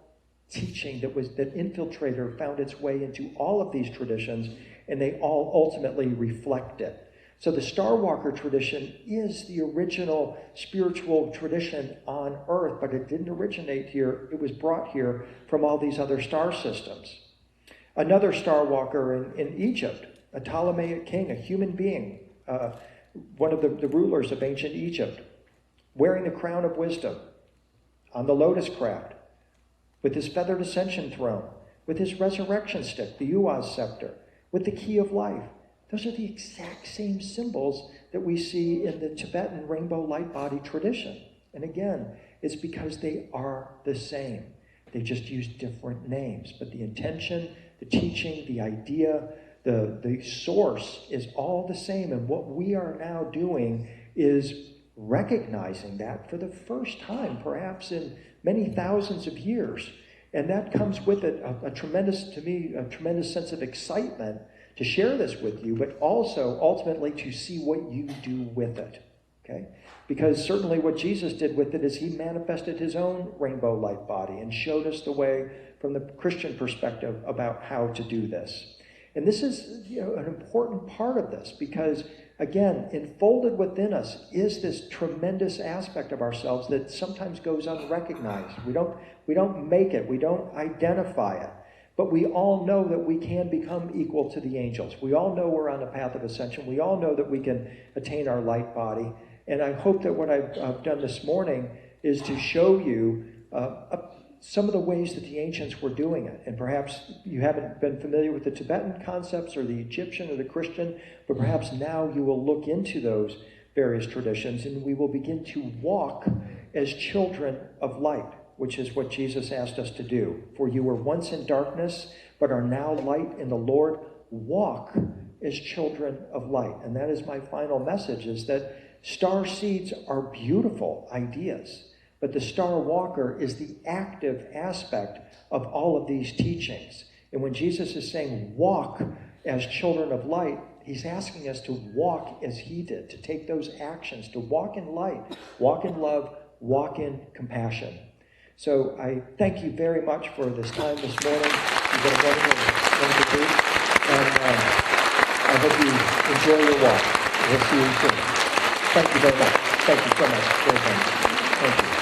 teaching that infiltrator found its way into all of these traditions, and they all ultimately reflect it. So the Star Walker tradition is the original spiritual tradition on Earth, but it didn't originate here. It was brought here from all these other star systems. Another Star Walker in Egypt, a Ptolemaic king, a human being, one of the rulers of ancient Egypt, wearing the crown of wisdom, on the lotus craft, with his feathered ascension throne, with his resurrection stick, the Uaz scepter, with the key of life. Those are the exact same symbols that we see in the Tibetan rainbow light body tradition. And again, it's because they are the same. They just use different names. But the intention, the teaching, the idea, the source is all the same. And what we are now doing is recognizing that for the first time, perhaps in many thousands of years. And that comes with it a tremendous sense of excitement to share this with you, but also ultimately to see what you do with it, okay? Because certainly what Jesus did with it is he manifested his own rainbow light body and showed us the way from the Christian perspective about how to do this. And this is an important part of this because, again, enfolded within us is this tremendous aspect of ourselves that sometimes goes unrecognized. We don't make it. We don't identify it. But we all know that we can become equal to the angels. We all know we're on a path of ascension. We all know that we can attain our light body. And I hope that what I've done this morning is to show you some of the ways that the ancients were doing it. And perhaps you haven't been familiar with the Tibetan concepts or the Egyptian or the Christian, but perhaps now you will look into those various traditions and we will begin to walk as children of light. which is what Jesus asked us to do. For you were once in darkness, but are now light in the Lord. Walk as children of light. And that is my final message, is that star seeds are beautiful ideas, but the star walker is the active aspect of all of these teachings. And when Jesus is saying walk as children of light, he's asking us to walk as he did, to take those actions, to walk in light, walk in love, walk in compassion. So I thank you very much for this time this morning. You've been a wonderful group, and I hope you enjoy your walk. We'll see you soon. Thank you very much. Thank you so much. Very much. Thank you.